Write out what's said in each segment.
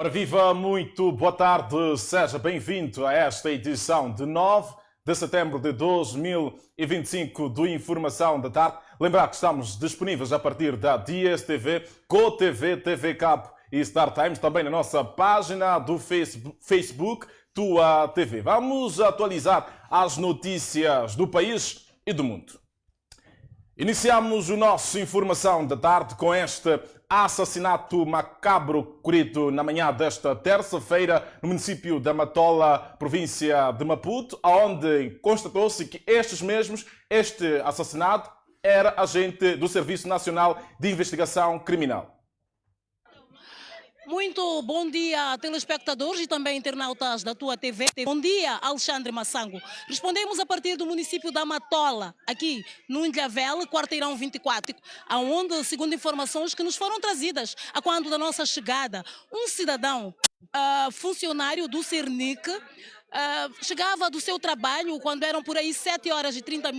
Ora viva, muito boa tarde, seja bem-vindo a esta edição de 9 de setembro de 2025 do Informação da Tarde. Lembrar que estamos disponíveis a partir da DSTV, GoTV, TV Cabo e Star Times, também na nossa página do Facebook, Tua TV. Vamos atualizar as notícias do país e do mundo. Iniciamos o nosso Informação da Tarde com este assassinato macabro ocorrido na manhã desta terça-feira no município da Matola, província de Maputo, onde constatou-se que este assassinado era agente do Serviço Nacional de Investigação Criminal. Muito bom dia, telespectadores e também internautas da Tua TV. Bom dia, Alexandre Massango. Respondemos a partir do município da Matola, aqui no Ilhavel, quarteirão 24, onde, segundo informações que nos foram trazidas a quando da nossa chegada, um cidadão, funcionário do Cernic, chegava do seu trabalho quando eram por aí 7h30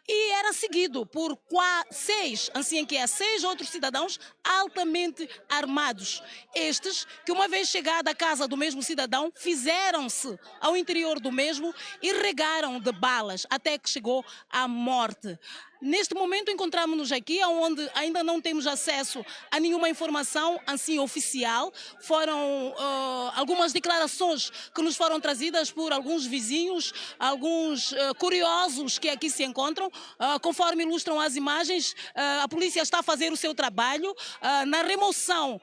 e era seguido por seis outros cidadãos altamente armados. Estes que, uma vez chegada à casa do mesmo cidadão, fizeram-se ao interior do mesmo e regaram de balas até que chegou à morte. Neste momento encontramos-nos aqui onde ainda não temos acesso a nenhuma informação assim oficial. Foram algumas declarações que nos foram trazidas por alguns vizinhos, alguns curiosos que aqui se encontram. Conforme ilustram as imagens, a polícia está a fazer o seu trabalho na remoção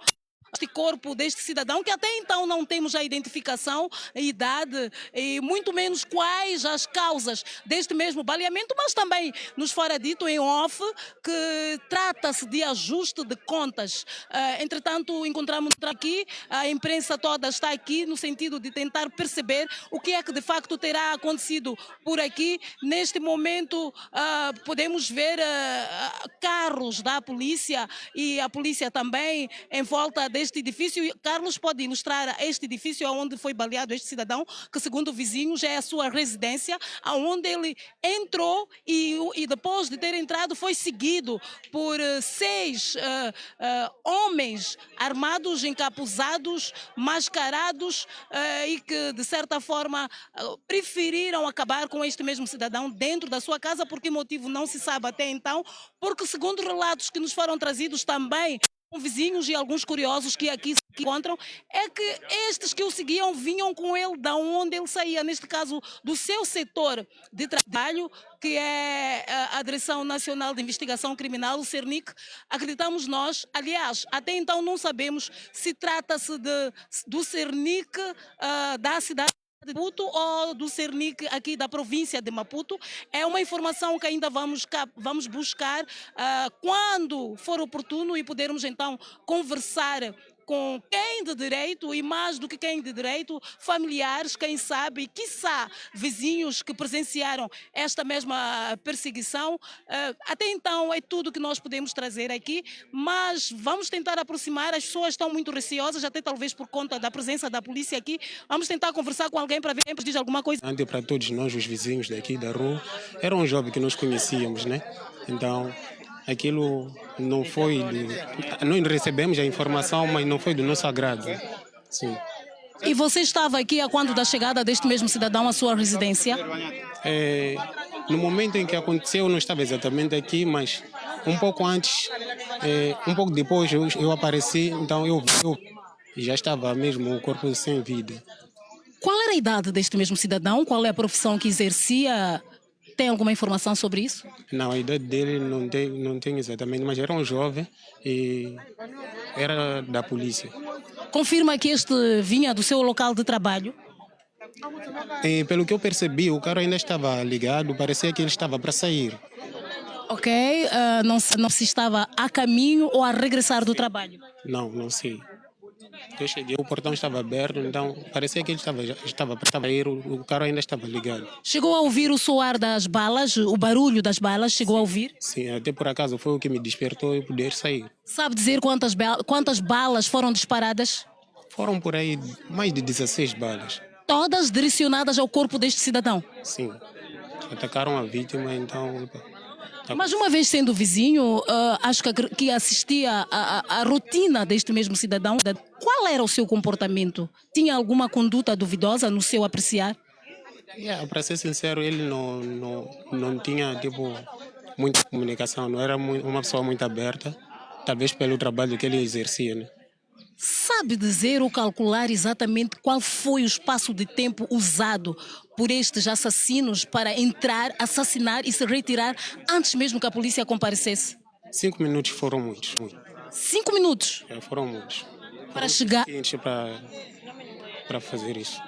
este corpo deste cidadão, que até então não temos a identificação, a idade e muito menos quais as causas deste mesmo baleamento, mas também nos fora dito em off que trata-se de ajuste de contas. Entretanto, encontramos aqui, a imprensa toda está aqui no sentido de tentar perceber o que é que de facto terá acontecido por aqui. Neste momento podemos ver carros da polícia e a polícia também em volta deste edifício. Carlos pode ilustrar este edifício onde foi baleado este cidadão, que segundo vizinhos é a sua residência, onde ele entrou e depois de ter entrado foi seguido por seis homens armados, encapuzados, mascarados e que de certa forma preferiram acabar com este mesmo cidadão dentro da sua casa. Por que motivo não se sabe até então, porque segundo relatos que nos foram trazidos também vizinhos e alguns curiosos que aqui se encontram, é que estes que o seguiam vinham com ele da onde ele saía, neste caso do seu setor de trabalho, que é a Direção Nacional de Investigação Criminal, o Cernic. Acreditamos nós, aliás, até então não sabemos se trata-se do Cernic da cidade de Maputo ou do Cernic aqui da província de Maputo. É uma informação que ainda vamos buscar quando for oportuno e podermos então conversar com quem de direito e mais do que quem de direito, familiares, quem sabe, quiçá vizinhos que presenciaram esta mesma perseguição. Até então é tudo que nós podemos trazer aqui, mas vamos tentar aproximar. As pessoas estão muito receosas, até talvez por conta da presença da polícia aqui. Vamos tentar conversar com alguém para ver quem diz alguma coisa. Antes, para todos nós, os vizinhos daqui da rua, era um jovem que nós conhecíamos, né? Então, aquilo não foi... Nós recebemos a informação, mas não foi do nosso agrado. Sim. E você estava aqui a quando da chegada deste mesmo cidadão à sua residência? No momento em que aconteceu, eu não estava exatamente aqui, mas um pouco antes, um pouco depois eu apareci, então eu já estava mesmo o corpo sem vida. Qual era a idade deste mesmo cidadão? Qual é a profissão que exercia? Tem alguma informação sobre isso? Não, a idade dele não tem exatamente, mas era um jovem e era da polícia. Confirma que este vinha do seu local de trabalho? E, pelo que eu percebi, o carro ainda estava ligado, parecia que ele estava para sair. Ok, não se estava a caminho ou a regressar do trabalho? Não sei. Eu cheguei, o portão estava aberto, então parecia que ele estava para sair, o carro ainda estava ligado. Chegou a ouvir o soar das balas, o barulho das balas, chegou a ouvir? Sim, até por acaso foi o que me despertou e poder sair. Sabe dizer quantas balas foram disparadas? Foram por aí mais de 16 balas. Todas direcionadas ao corpo deste cidadão? Sim, atacaram a vítima, então... Mas uma vez sendo vizinho, acho que assistia à rotina deste mesmo cidadão. Qual era o seu comportamento? Tinha alguma conduta duvidosa no seu apreciar? Para ser sincero, ele não tinha tipo, muita comunicação, não era uma pessoa muito aberta, talvez pelo trabalho que ele exercia, né? Sabe dizer ou calcular exatamente qual foi o espaço de tempo usado por estes assassinos para entrar, assassinar e se retirar antes mesmo que a polícia comparecesse? 5 minutos foram muitos, 5 minutos foram muitos. para chegar. Para fazer isso.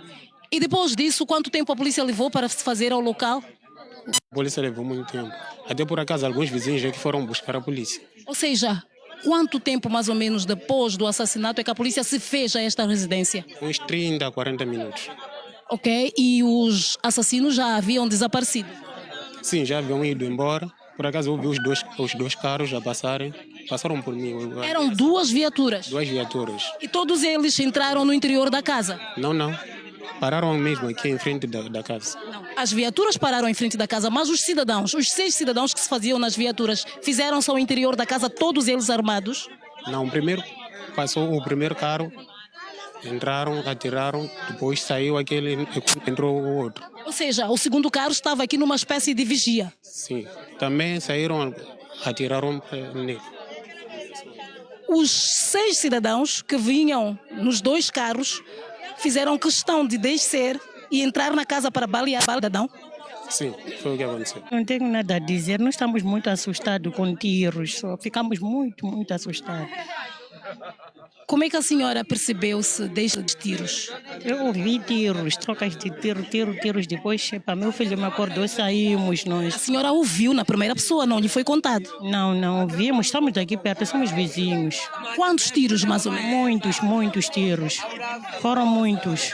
E depois disso, quanto tempo a polícia levou para se fazer ao local? A polícia levou muito tempo. Até por acaso, alguns vizinhos é que foram buscar a polícia. Ou seja, quanto tempo mais ou menos depois do assassinato é que a polícia se fez a esta residência? Uns 30 a 40 minutos. Ok, e os assassinos já haviam desaparecido? Sim, já haviam ido embora. Por acaso eu vi os dois carros já passarem. Passaram por mim. Eram 2 viaturas? 2 viaturas. E todos eles entraram no interior da casa? Não. Pararam mesmo aqui em frente da casa. Não. As viaturas pararam em frente da casa, mas os cidadãos, os 6 cidadãos que se faziam nas viaturas, fizeram-se ao interior da casa, todos eles armados? Não, primeiro passou o primeiro carro, entraram, atiraram, depois saiu aquele, entrou o outro. Ou seja, o segundo carro estava aqui numa espécie de vigia? Sim, também saíram, atiraram nele. Os 6 cidadãos que vinham nos 2 carros fizeram questão de descer e entrar na casa para balear o cidadão? Sim, foi o que aconteceu. Não tenho nada a dizer, nós estamos muito assustados com tiros, só ficamos muito assustados. Como é que a senhora percebeu-se destes tiros? Eu ouvi tiros, trocas de tiros, depois, meu filho me acordou, saímos A nós. senhora ouviu na primeira pessoa, não lhe foi contado? Não ouvimos, estamos aqui perto, somos vizinhos. Quantos tiros, mais ou menos? Muitos tiros, foram muitos.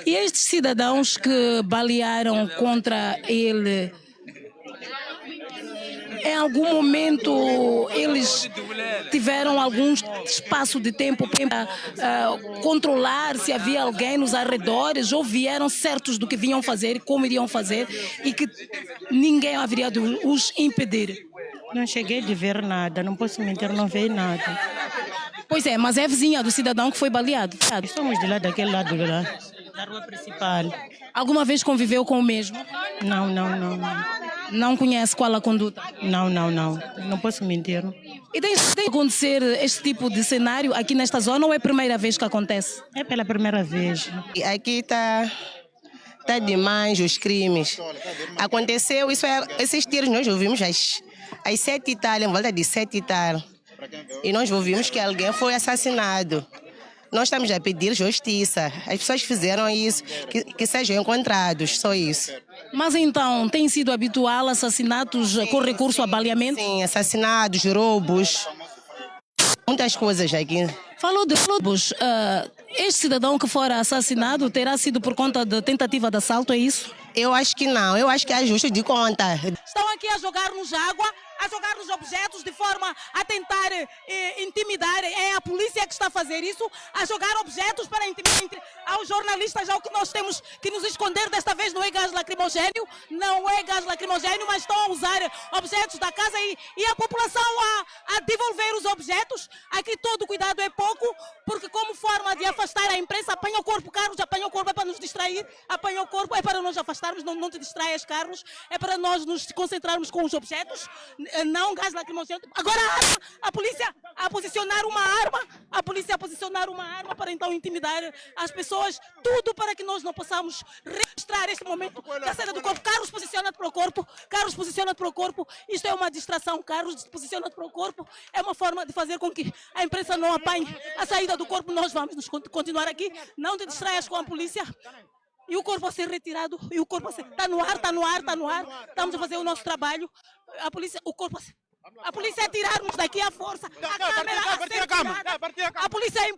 E estes cidadãos que balearam contra ele, em algum momento eles tiveram algum espaço de tempo para controlar se havia alguém nos arredores ou vieram certos do que vinham fazer e como iriam fazer e que ninguém haveria de os impedir? Não cheguei a ver nada, não posso mentir, não vi nada. Pois é, mas é vizinha do cidadão que foi baleado. Estamos de lá, daquele lado lá, da rua principal. Alguma vez conviveu com o mesmo? Não. Não conhece qual a conduta? Não posso mentir. E tem acontecer este tipo de cenário aqui nesta zona ou é a primeira vez que acontece? É pela primeira vez. Aqui tá demais os crimes. Aconteceu, esses tiros nós ouvimos às 7 e tal, em volta de 7 e tal. E nós ouvimos que alguém foi assassinado. Nós estamos a pedir justiça. As pessoas que fizeram isso, que sejam encontrados, só isso. Mas então, tem sido habitual assassinatos com recurso a baleamento? Sim, assassinados, roubos, muitas coisas aqui. Falou de roubos. Este cidadão que fora assassinado terá sido por conta de tentativa de assalto, é isso? Eu acho que não, eu acho que é ajuste de conta. Estão aqui a jogar-nos água, a jogar-nos objetos de forma a tentar intimidar. É a polícia que está a fazer isso, a jogar objetos para intimidar aos jornalistas. Já o que nós temos que nos esconder desta vez não é gás lacrimogéneo, mas estão a usar objetos da casa e a população a devolver os objetos. Aqui todo cuidado é pouco, porque como forma de afastar a imprensa, apanha o corpo, Carlos, apanha o corpo é para nos distrair, apanha o corpo é para nós afastarmos, não te distraias, Carlos, é para nós nos concentrarmos com os objetos, não gás lacrimogéneo. Agora a polícia a posicionar uma arma para então intimidar as pessoas, tudo para que nós não possamos registrar este momento da saída do corpo. Carlos, posiciona-te para o corpo, isto é uma distração, Carlos, posiciona-te para o corpo, é uma forma de fazer com que a imprensa não apanhe a saída do corpo. Nós vamos continuar aqui, não te distraias com a polícia. E o corpo a ser retirado, e o corpo está no ar. Estamos a fazer o nosso trabalho. A polícia a tirar-nos daqui à força. A câmera a ser tirada. A polícia a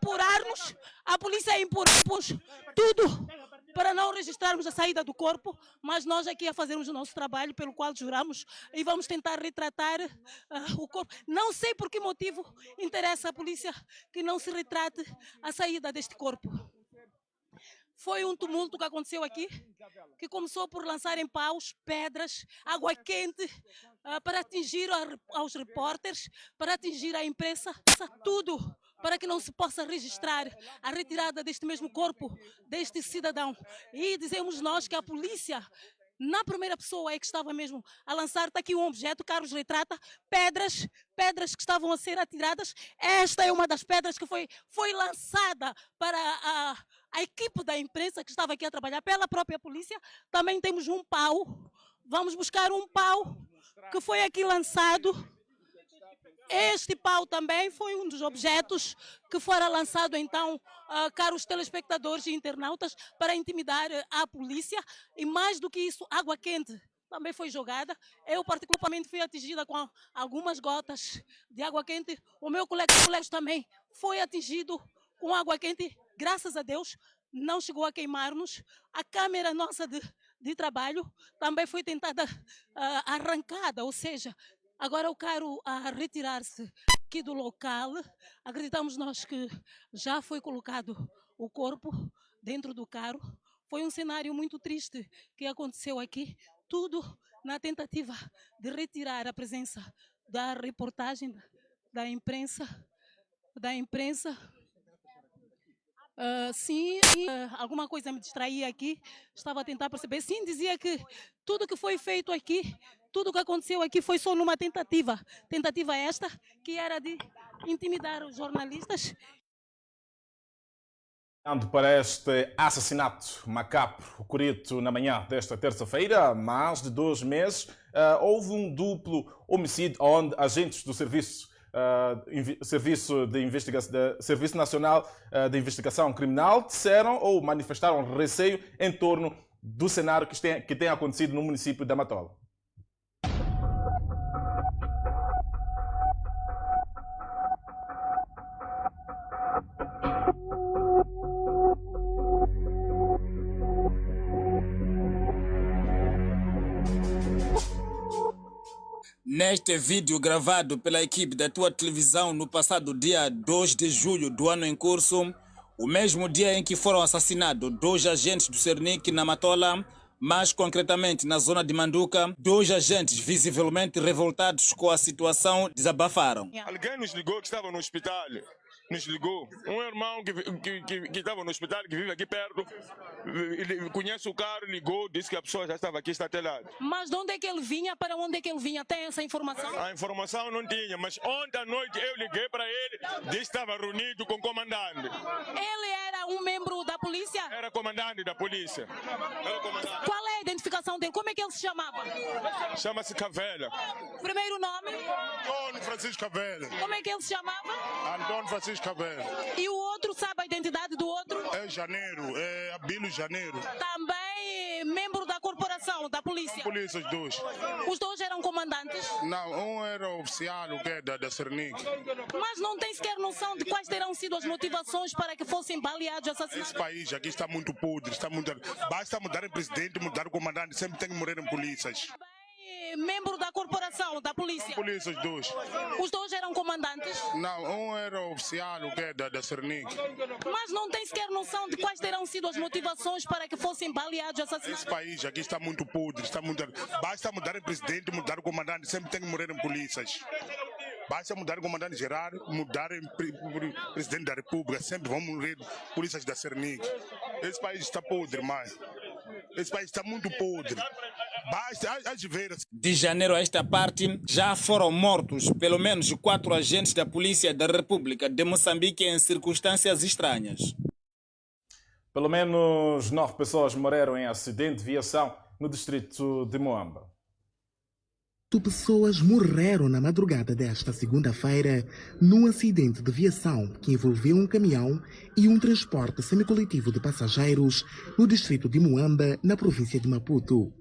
empurrar-nos, tudo para não registrarmos a saída do corpo, mas nós aqui a fazermos o nosso trabalho pelo qual juramos e vamos tentar retratar o corpo. Não sei por que motivo interessa à polícia que não se retrate a saída deste corpo. Foi um tumulto que aconteceu aqui, que começou por lançarem paus, pedras, água quente, para atingir aos repórteres, para atingir a imprensa, tudo para que não se possa registrar a retirada deste mesmo corpo, deste cidadão. E dizemos nós que a polícia, na primeira pessoa, é que estava mesmo a lançar. Está aqui um objeto, Carlos retrata, pedras que estavam a ser atiradas. Esta é uma das pedras que foi lançada para a equipe da imprensa que estava aqui a trabalhar, pela própria polícia. Também temos um pau, vamos buscar um pau que foi aqui lançado. Este pau também foi um dos objetos que fora lançado, então, caros telespectadores e internautas, para intimidar a polícia. E mais do que isso, água quente também foi jogada. Eu, particularmente, fui atingida com algumas gotas de água quente. O meu colega também foi atingido com água quente. Graças a Deus, não chegou a queimar-nos. A câmera nossa de trabalho também foi tentada arrancada, ou seja, agora o carro a retirar-se aqui do local. Acreditamos nós que já foi colocado o corpo dentro do carro. Foi um cenário muito triste que aconteceu aqui. Tudo na tentativa de retirar a presença da reportagem da imprensa. Sim, alguma coisa me distraía aqui. Estava a tentar perceber. Sim, dizia que tudo que foi feito aqui, tudo que aconteceu aqui foi só numa tentativa. Tentativa esta, que era de intimidar os jornalistas. Para este assassinato macabro ocorrido na manhã desta terça-feira, há mais de 2 meses, houve um duplo homicídio onde agentes do Serviço Nacional de Investigação Criminal disseram ou manifestaram receio em torno do cenário que tem acontecido no município da Matola. Neste vídeo gravado pela equipe da Tua Televisão no passado dia 2 de julho do ano em curso, o mesmo dia em que foram assassinados 2 agentes do Cernic na Matola, mais concretamente na zona de Manduca, 2 agentes visivelmente revoltados com a situação desabafaram. Alguém nos ligou que estava no hospital. Nos ligou. Um irmão que estava no hospital, que vive aqui perto, ele conhece o carro, ligou, disse que a pessoa já estava aqui estatelada. Mas de onde é que ele vinha? Para onde é que ele vinha? Tem essa informação? A informação não tinha, mas ontem à noite eu liguei para ele, disse que estava reunido com o comandante. Ele era um membro da polícia? Era comandante da polícia. Era comandante. Qual é a identificação dele? Como é que ele se chamava? Chama-se Cavela. Primeiro nome? Antônio Francisco Cavela. Como é que ele se chamava? Antônio Francisco Cavela. E o outro, sabe a identidade do outro? É Janeiro, é Abílio Janeiro. Também membro da corporação, da polícia? Polícia, os dois. Os 2 eram comandantes? Não, um era oficial, o que é da Cernic. Mas não tem sequer noção de quais terão sido as motivações para que fossem baleados e assassinados? Esse país aqui está muito podre, está muito... Basta mudar o presidente, mudar o comandante, sempre tem que morrer em polícias. Membro da corporação, da polícia? Polícia, os dois. Os 2 eram comandantes? Não, um era oficial, o que é da Cernic. Mas não tem sequer noção de quais terão sido as motivações para que fossem baleados e assassinados? Esse país aqui está muito podre, está muito... Basta mudar o presidente, mudar o comandante, sempre tem que morrer em polícias. Basta mudar o comandante geral, mudar o presidente da República, sempre vão morrer polícias da Cernic. Esse país está podre, mas... Esse país está muito podre. Basta ver. De janeiro a esta parte, já foram mortos pelo menos 4 agentes da Polícia da República de Moçambique em circunstâncias estranhas. Pelo menos 9 pessoas morreram em acidente de viação no distrito de Moamba. 8 pessoas morreram na madrugada desta segunda-feira num acidente de viação que envolveu um caminhão e um transporte semicoletivo de passageiros no distrito de Moamba, na província de Maputo.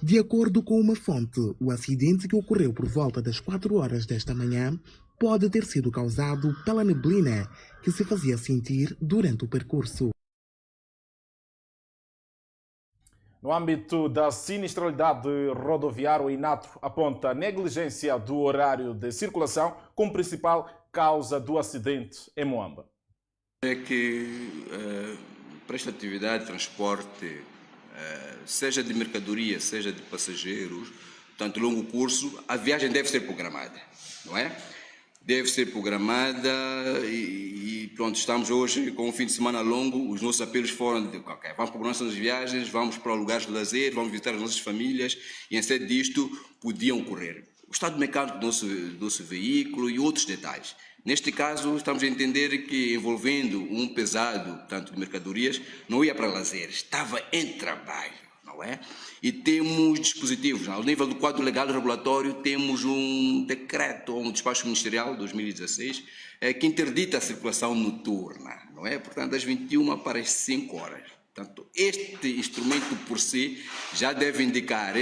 De acordo com uma fonte, o acidente, que ocorreu por volta das 4 horas desta manhã, pode ter sido causado pela neblina que se fazia sentir durante o percurso. No âmbito da sinistralidade rodoviária, o INATRO aponta a negligência do horário de circulação como principal causa do acidente em Moamba. É que para esta atividade de transporte, seja de mercadoria, seja de passageiros, portanto, longo curso, a viagem deve ser programada, não é? Deve ser programada e pronto, estamos hoje com um fim de semana longo, os nossos apelos foram de, okay, vamos para as nossas viagens, vamos para lugares de lazer, vamos visitar as nossas famílias e em sede disto podiam ocorrer o estado mecânico do nosso veículo e outros detalhes. Neste caso, estamos a entender que envolvendo um pesado, tanto de mercadorias, não ia para lazer, estava em trabalho, não é? E temos dispositivos, ao nível do quadro legal e regulatório, temos um decreto, um despacho ministerial, 2016, que interdita a circulação noturna, não é? Portanto, das 21 para as 5 horas. Portanto, este instrumento por si já deve indicar,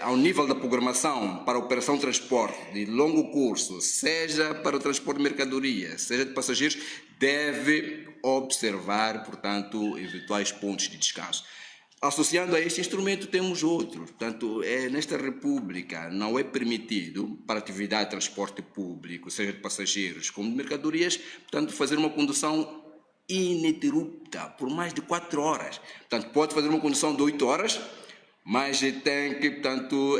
ao nível da programação para a operação de transporte de longo curso, seja para o transporte de mercadoria, seja de passageiros, deve observar, portanto, eventuais pontos de descanso. Associando a este instrumento temos outros, portanto, nesta República não é permitido para atividade de transporte público, seja de passageiros como de mercadorias, portanto, fazer uma condução ininterrupta por mais de 4 horas. Portanto, pode fazer uma condução de 8 horas, mas tem que, portanto,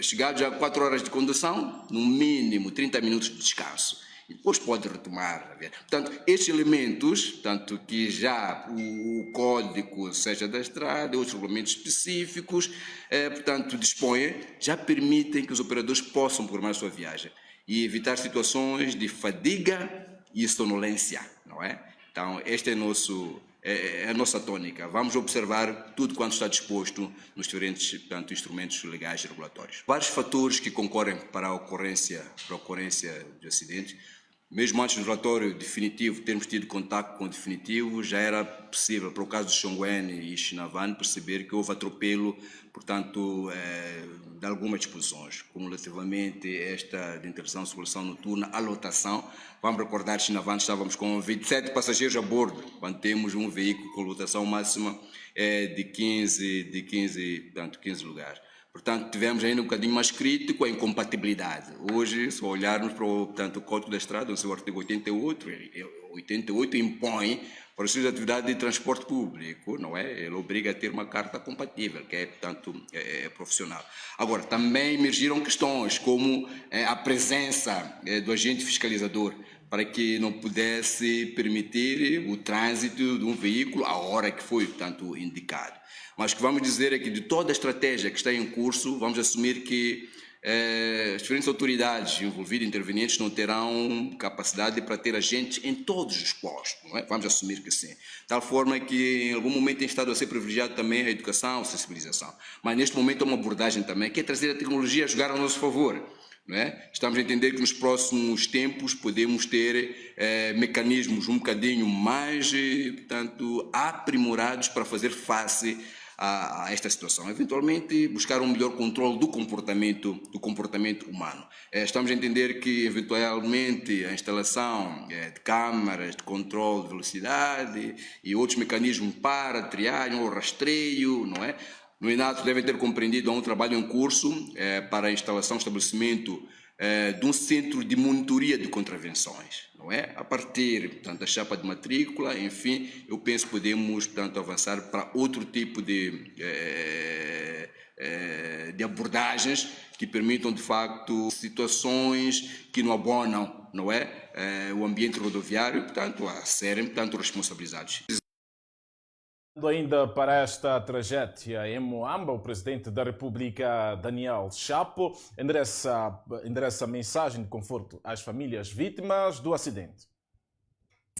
chegar já a 4 horas de condução, no mínimo 30 minutos de descanso. E depois pode retomar. Portanto, estes elementos, tanto que já o código, seja da estrada, outros regulamentos específicos, portanto, dispõem, já permitem que os operadores possam programar a sua viagem e evitar situações de fadiga e sonolência, não é? Então, esta é a nossa tônica. Vamos observar tudo quanto está disposto nos diferentes, portanto, instrumentos legais e regulatórios. Vários fatores que concorrem para a ocorrência de acidentes. Mesmo antes do relatório definitivo, termos tido contato com o definitivo, já era possível, para o caso de Xongwen e Xinavan, perceber que houve atropelo, portanto, de algumas disposições, cumulativamente esta de interdição de circulação noturna, a lotação. Vamos recordar, Xinavan, estávamos com 27 passageiros a bordo, quando temos um veículo com lotação máxima de 15 lugares. Portanto, tivemos ainda um bocadinho mais crítico a incompatibilidade. Hoje, se olharmos para o Código da Estrada, no seu artigo 88 impõe para os seus atividades de transporte público, não é? Ele obriga a ter uma carta compatível, que é, portanto, profissional. Agora, também emergiram questões como a presença do agente fiscalizador, para que não pudesse permitir o trânsito de um veículo à hora que foi, portanto, indicado. Mas o que vamos dizer é que de toda a estratégia que está em curso, vamos assumir que as diferentes autoridades envolvidas, intervenientes, não terão capacidade para ter agentes em todos os postos, não é? Vamos assumir que sim. De tal forma que em algum momento tem estado a ser privilegiado também a educação, a sensibilização. Mas neste momento é uma abordagem também que é trazer a tecnologia a jogar a nosso favor. Não é? Estamos a entender que nos próximos tempos podemos ter mecanismos um bocadinho mais, portanto, aprimorados para fazer face a esta situação. Eventualmente, buscar um melhor controle do comportamento humano. Estamos a entender que, eventualmente, a instalação de câmaras de controle de velocidade e outros mecanismos para triagem ou rastreio, não é? No entanto, devem ter compreendido há um trabalho em curso para a instalação e estabelecimento de um centro de monitoria de contravenções, não é? A partir, portanto, da chapa de matrícula, enfim, eu penso que podemos, portanto, avançar para outro tipo de abordagens que permitam, de facto, situações que não abonam, não é? O ambiente rodoviário, portanto, a serem, portanto, responsabilizados. Ainda para esta tragédia em Moamba, o presidente da República, Daniel Chapo, endereça mensagem de conforto às famílias vítimas do acidente.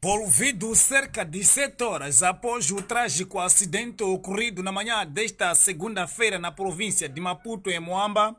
Envolvido cerca de 7 horas após o trágico acidente ocorrido na manhã desta segunda-feira na província de Maputo, em Moamba,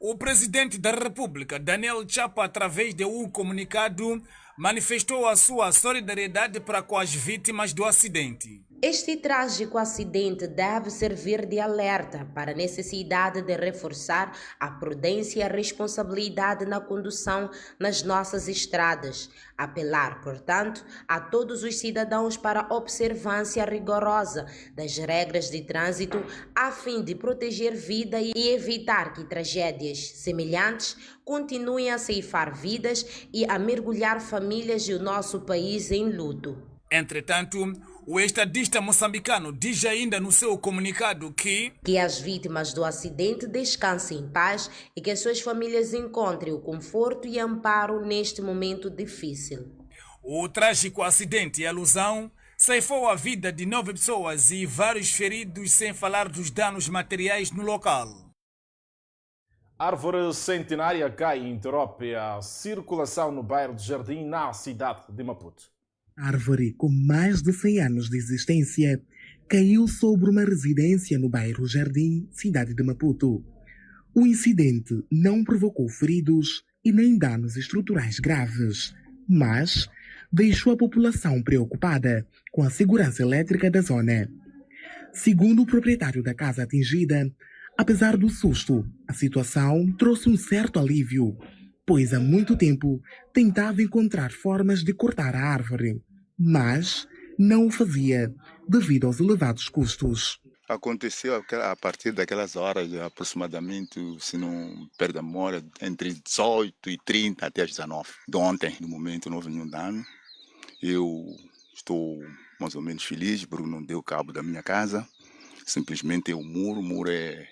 o presidente da República, Daniel Chapo, através de um comunicado, manifestou a sua solidariedade para com as vítimas do acidente. Este trágico acidente deve servir de alerta para a necessidade de reforçar a prudência e a responsabilidade na condução nas nossas estradas. Apelar, portanto, a todos os cidadãos para a observância rigorosa das regras de trânsito a fim de proteger vida e evitar que tragédias semelhantes continuem a ceifar vidas e a mergulhar famílias e o nosso país em luto. Entretanto, O estadista moçambicano diz ainda no seu comunicado que as vítimas do acidente descansem em paz e que as suas famílias encontrem o conforto e amparo neste momento difícil. o trágico acidente e alusão ceifou a vida de 9 pessoas e vários feridos, sem falar dos danos materiais no local. Árvore centenária cai e interrompe a circulação no bairro de Jardim, na cidade de Maputo. A árvore, com mais de 100 anos de existência, caiu sobre uma residência no bairro Jardim, cidade de Maputo. O incidente não provocou feridos e nem danos estruturais graves, mas deixou a população preocupada com a segurança elétrica da zona. Segundo o proprietário da casa atingida, apesar do susto, a situação trouxe um certo alívio, pois há muito tempo tentava encontrar formas de cortar a árvore, mas não o fazia devido aos elevados custos. Aconteceu a partir daquelas horas, aproximadamente, se não perdo a memória, entre 18h30 até as 19h. De ontem, no momento, não houve nenhum dano. Eu estou mais ou menos feliz, porque não deu cabo da minha casa. Simplesmente o muro é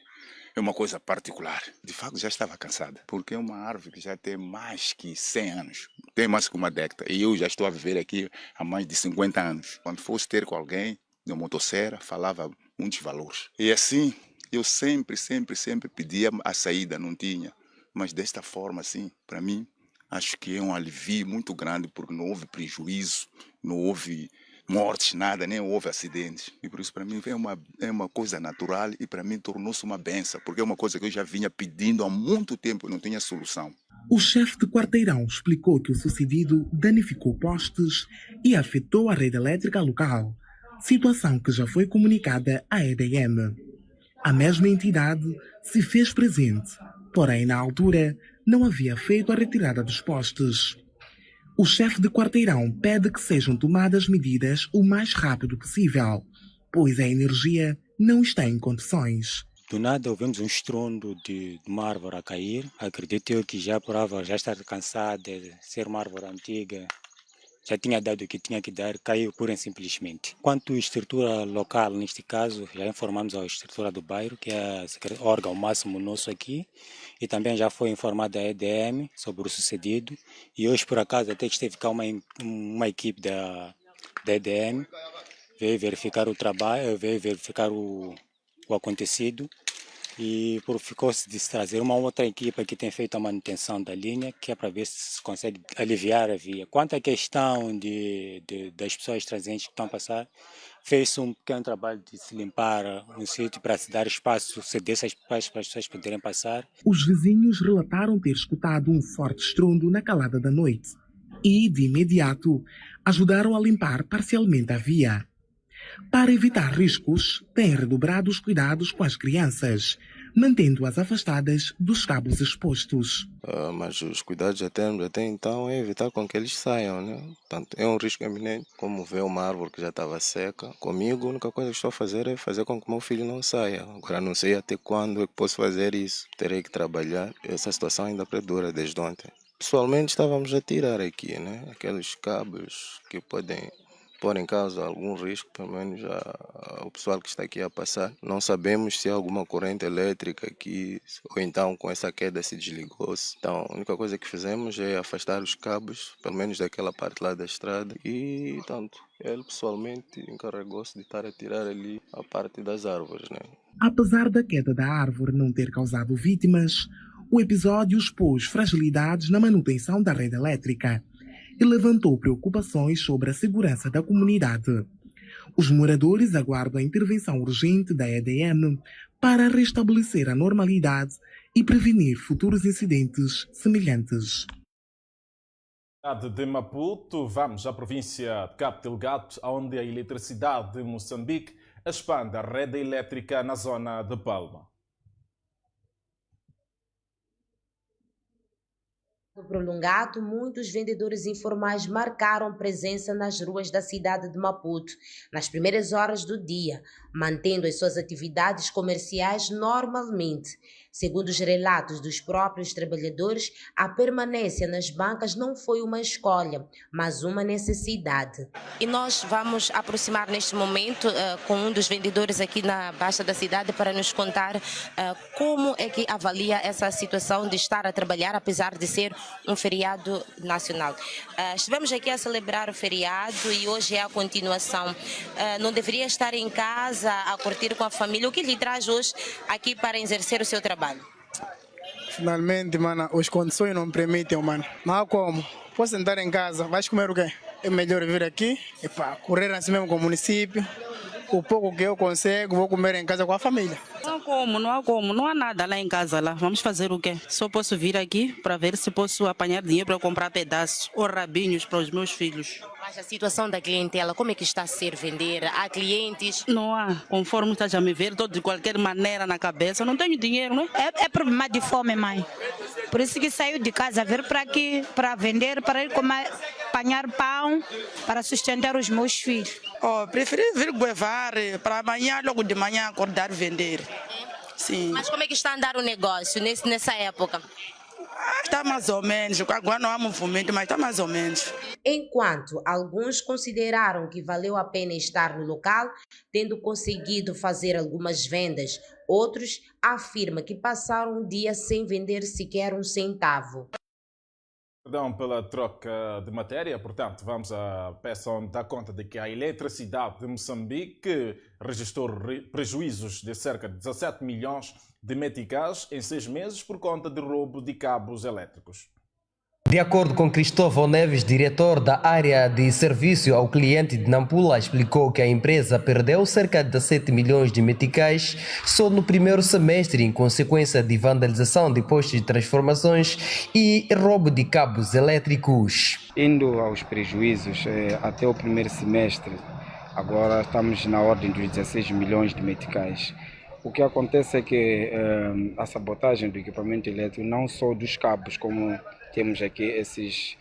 uma coisa particular. De facto, já estava cansada, porque é uma árvore que já tem mais que 100 anos, tem mais que uma década. E eu já estou a viver aqui há mais de 50 anos. Quando fosse ter com alguém de motosserra, falava muitos valores. E assim, eu sempre pedia a saída, não tinha. Mas desta forma, assim, para mim, acho que é um alívio muito grande, porque não houve prejuízo, não houve mortes, nada, nem houve acidentes. E por isso, para mim, é uma coisa natural e para mim tornou-se uma benção, porque é uma coisa que eu já vinha pedindo há muito tempo e não tinha solução. O chefe de quarteirão explicou que o sucedido danificou postes e afetou a rede elétrica local, situação que já foi comunicada à EDM. A mesma entidade se fez presente, porém, na altura, não havia feito a retirada dos postes. O chefe de quarteirão pede que sejam tomadas medidas o mais rápido possível, pois a energia não está em condições. Do nada ouvimos um estrondo de uma árvore a cair. Acredito eu que já por árvore já estar cansada de ser uma árvore antiga. Já tinha dado o que tinha que dar, caiu pura e simplesmente. Quanto à estrutura local, neste caso, já informamos a estrutura do bairro, que é o órgão máximo nosso aqui, e também já foi informada a EDM sobre o sucedido. E hoje, por acaso, até esteve cá uma equipe da EDM, veio verificar o trabalho, veio verificar o acontecido, e ficou-se de se trazer uma outra equipa que tem feito a manutenção da linha, que é para ver se consegue aliviar a via. Quanto à questão das pessoas transientes que estão a passar, fez-se um pequeno trabalho de se limpar um sítio para se dar espaço, ceder esse espaço para as pessoas poderem passar. Os vizinhos relataram ter escutado um forte estrondo na calada da noite e, de imediato, ajudaram a limpar parcialmente a via. Para evitar riscos, têm redobrado os cuidados com as crianças, mantendo-as afastadas dos cabos expostos. Mas os cuidados até então é evitar com que eles saiam, né? Portanto, é um risco iminente, como ver uma árvore que já estava seca. Comigo, a única coisa que estou a fazer é fazer com que meu filho não saia. Agora não sei até quando é que posso fazer isso. Terei que trabalhar. Essa situação ainda perdura desde ontem. Pessoalmente, estávamos a tirar aqui, né? Aqueles cabos que podem pôr em causa algum risco, pelo menos o pessoal que está aqui a passar. Não sabemos se há alguma corrente elétrica aqui, ou então com essa queda se desligou-se. Então, a única coisa que fizemos é afastar os cabos, pelo menos daquela parte lá da estrada. E, tanto, ele pessoalmente encarregou-se de estar a tirar ali a parte das árvores, né? Apesar da queda da árvore não ter causado vítimas, o episódio expôs fragilidades na manutenção da rede elétrica e levantou preocupações sobre a segurança da comunidade. Os moradores aguardam a intervenção urgente da EDM para restabelecer a normalidade e prevenir futuros incidentes semelhantes. De Maputo, vamos à província de Cabo Delgado, onde a eletricidade de Moçambique expande a rede elétrica na zona de Palma. Prolongado, muitos vendedores informais marcaram presença nas ruas da cidade de Maputo nas primeiras horas do dia, mantendo as suas atividades comerciais normalmente. Segundo os relatos dos próprios trabalhadores, a permanência nas bancas não foi uma escolha, mas uma necessidade. E nós vamos aproximar neste momento com um dos vendedores aqui na Baixa da cidade para nos contar como é que avalia essa situação de estar a trabalhar apesar de ser um feriado nacional. Estivemos aqui a celebrar o feriado e hoje é a continuação. Não deveria estar em casa a curtir com a família? O que lhe traz hoje aqui para exercer o seu trabalho? Finalmente, mano, as condições não permitem, mano. Mas como? Posso sentar em casa, vais comer o quê? É melhor vir aqui e correr assim mesmo com o município. O pouco que eu consigo, vou comer em casa com a família. Não há nada lá em casa. Lá. Vamos fazer o quê? Só posso vir aqui para ver se posso apanhar dinheiro para comprar pedaços ou rabinhos para os meus filhos. Mas a situação da clientela, como é que está a ser vender? Há clientes? Não há. Conforme estás a me ver, estou de qualquer maneira na cabeça. Não tenho dinheiro, não é? É problema de fome, mãe. Por isso que saiu de casa, vir para aqui, para vender, para ir apanhar pão, para sustentar os meus filhos. Preferi vir guevar para amanhã, logo de manhã, acordar e vender. Sim. Mas como é que está a andar o negócio nessa época? Está mais ou menos, agora não há movimento, mas está mais ou menos. Enquanto alguns consideraram que valeu a pena estar no local, tendo conseguido fazer algumas vendas, outros afirmam que passaram um dia sem vender sequer um centavo. Perdão pela troca de matéria, portanto, vamos à peça onde dá conta de que a eletricidade de Moçambique registrou prejuízos de cerca de 17 milhões de meticais em 6 meses por conta de roubo de cabos elétricos. De acordo com Cristóvão Neves, diretor da área de serviço ao cliente de Nampula, explicou que a empresa perdeu cerca de 7 milhões de meticais só no primeiro semestre em consequência de vandalização de postos de transformações e roubo de cabos elétricos. Indo aos prejuízos até o primeiro semestre, agora estamos na ordem dos 16 milhões de meticais. O que acontece é que a sabotagem do equipamento elétrico, não só dos cabos, como temos aqui esses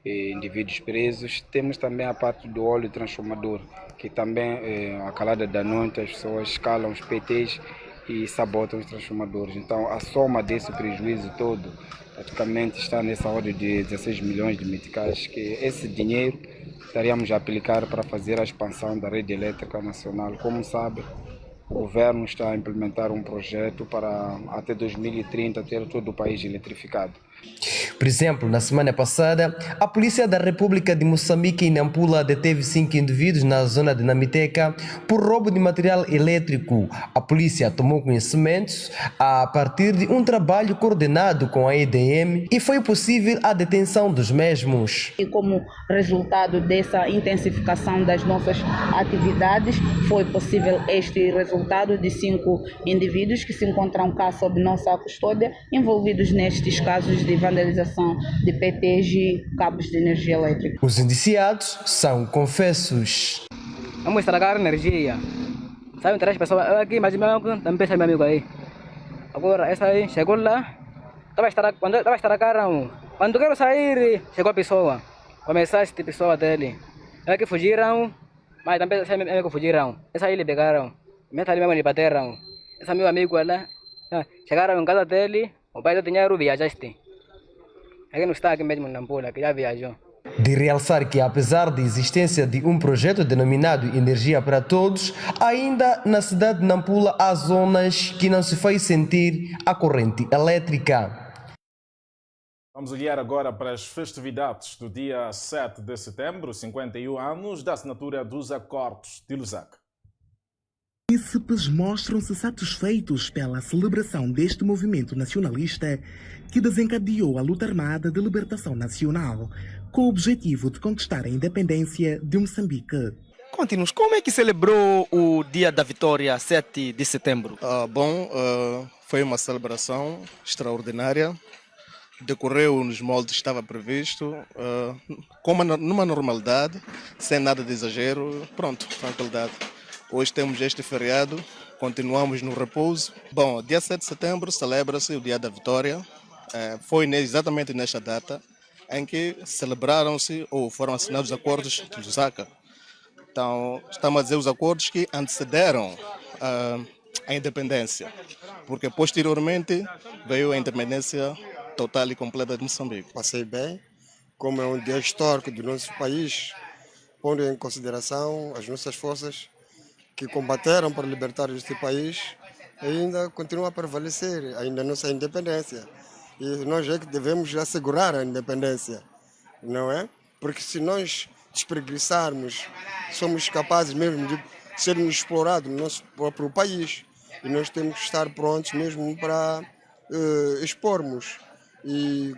indivíduos presos, temos também a parte do óleo transformador, que também, à calada da noite, as pessoas escalam os PTs e sabotam os transformadores. Então, a soma desse prejuízo todo, praticamente está nessa ordem de 16 milhões de meticais, que esse dinheiro estaríamos a aplicar para fazer a expansão da rede elétrica nacional. Como sabe, o governo está a implementar um projeto para até 2030 ter todo o país eletrificado. Por exemplo, na semana passada, a Polícia da República de Moçambique em Nampula deteve 5 indivíduos na zona de Namiteca por roubo de material elétrico. A polícia tomou conhecimentos a partir de um trabalho coordenado com a EDM e foi possível a detenção dos mesmos. E como resultado dessa intensificação das nossas atividades, foi possível este resultado de 5 indivíduos que se encontram cá sob nossa custódia, envolvidos nestes casos de vandalização de PTs e cabos de energia elétrica. Os indiciados são confessos. Vamos estragar a energia. Sabe, traz pessoas aqui, mas também pensa meu amigo aí. Agora, essa aí chegou lá, quando estava estragando, quando quero sair, chegou a pessoa. Começou a assistir pessoa dele. Eles que fugiram, mas também esse amigo que fugiram. Essa aí lhe pegaram, mesmo ali mesmo lhe bateram. Esse meu amigo lá, chegaram em casa dele, o pai do dinheiro viajaste. Aqui não está aqui mesmo na Nampula, que já viajou. De realçar que, apesar da existência de um projeto denominado Energia para Todos, ainda na cidade de Nampula há zonas que não se faz sentir a corrente elétrica. Vamos olhar agora para as festividades do dia 7 de setembro, 51 anos da assinatura dos Acordos de Lusaka. Príncipes mostram-se satisfeitos pela celebração deste movimento nacionalista que desencadeou a luta armada de libertação nacional, com o objetivo de conquistar a independência de Moçambique. Conte-nos, como é que celebrou o dia da vitória, 7 de setembro? Foi uma celebração extraordinária, decorreu nos moldes que estava previsto, numa normalidade, sem nada de exagero, tranquilidade. Hoje temos este feriado, continuamos no repouso. Bom, dia 7 de setembro celebra-se o Dia da Vitória. Foi exatamente nesta data em que celebraram-se ou foram assinados os acordos de Lusaka. Então, estamos a dizer os acordos que antecederam a independência, porque posteriormente veio a independência total e completa de Moçambique. Passei bem, como é um dia histórico do nosso país, pondo em consideração as nossas forças que combateram para libertar este país, ainda continua a prevalecer ainda a nossa independência. E nós é que devemos assegurar a independência, não é? Porque se nós despreguiçarmos, somos capazes mesmo de sermos explorados no nosso próprio país. E nós temos que estar prontos mesmo para expormos e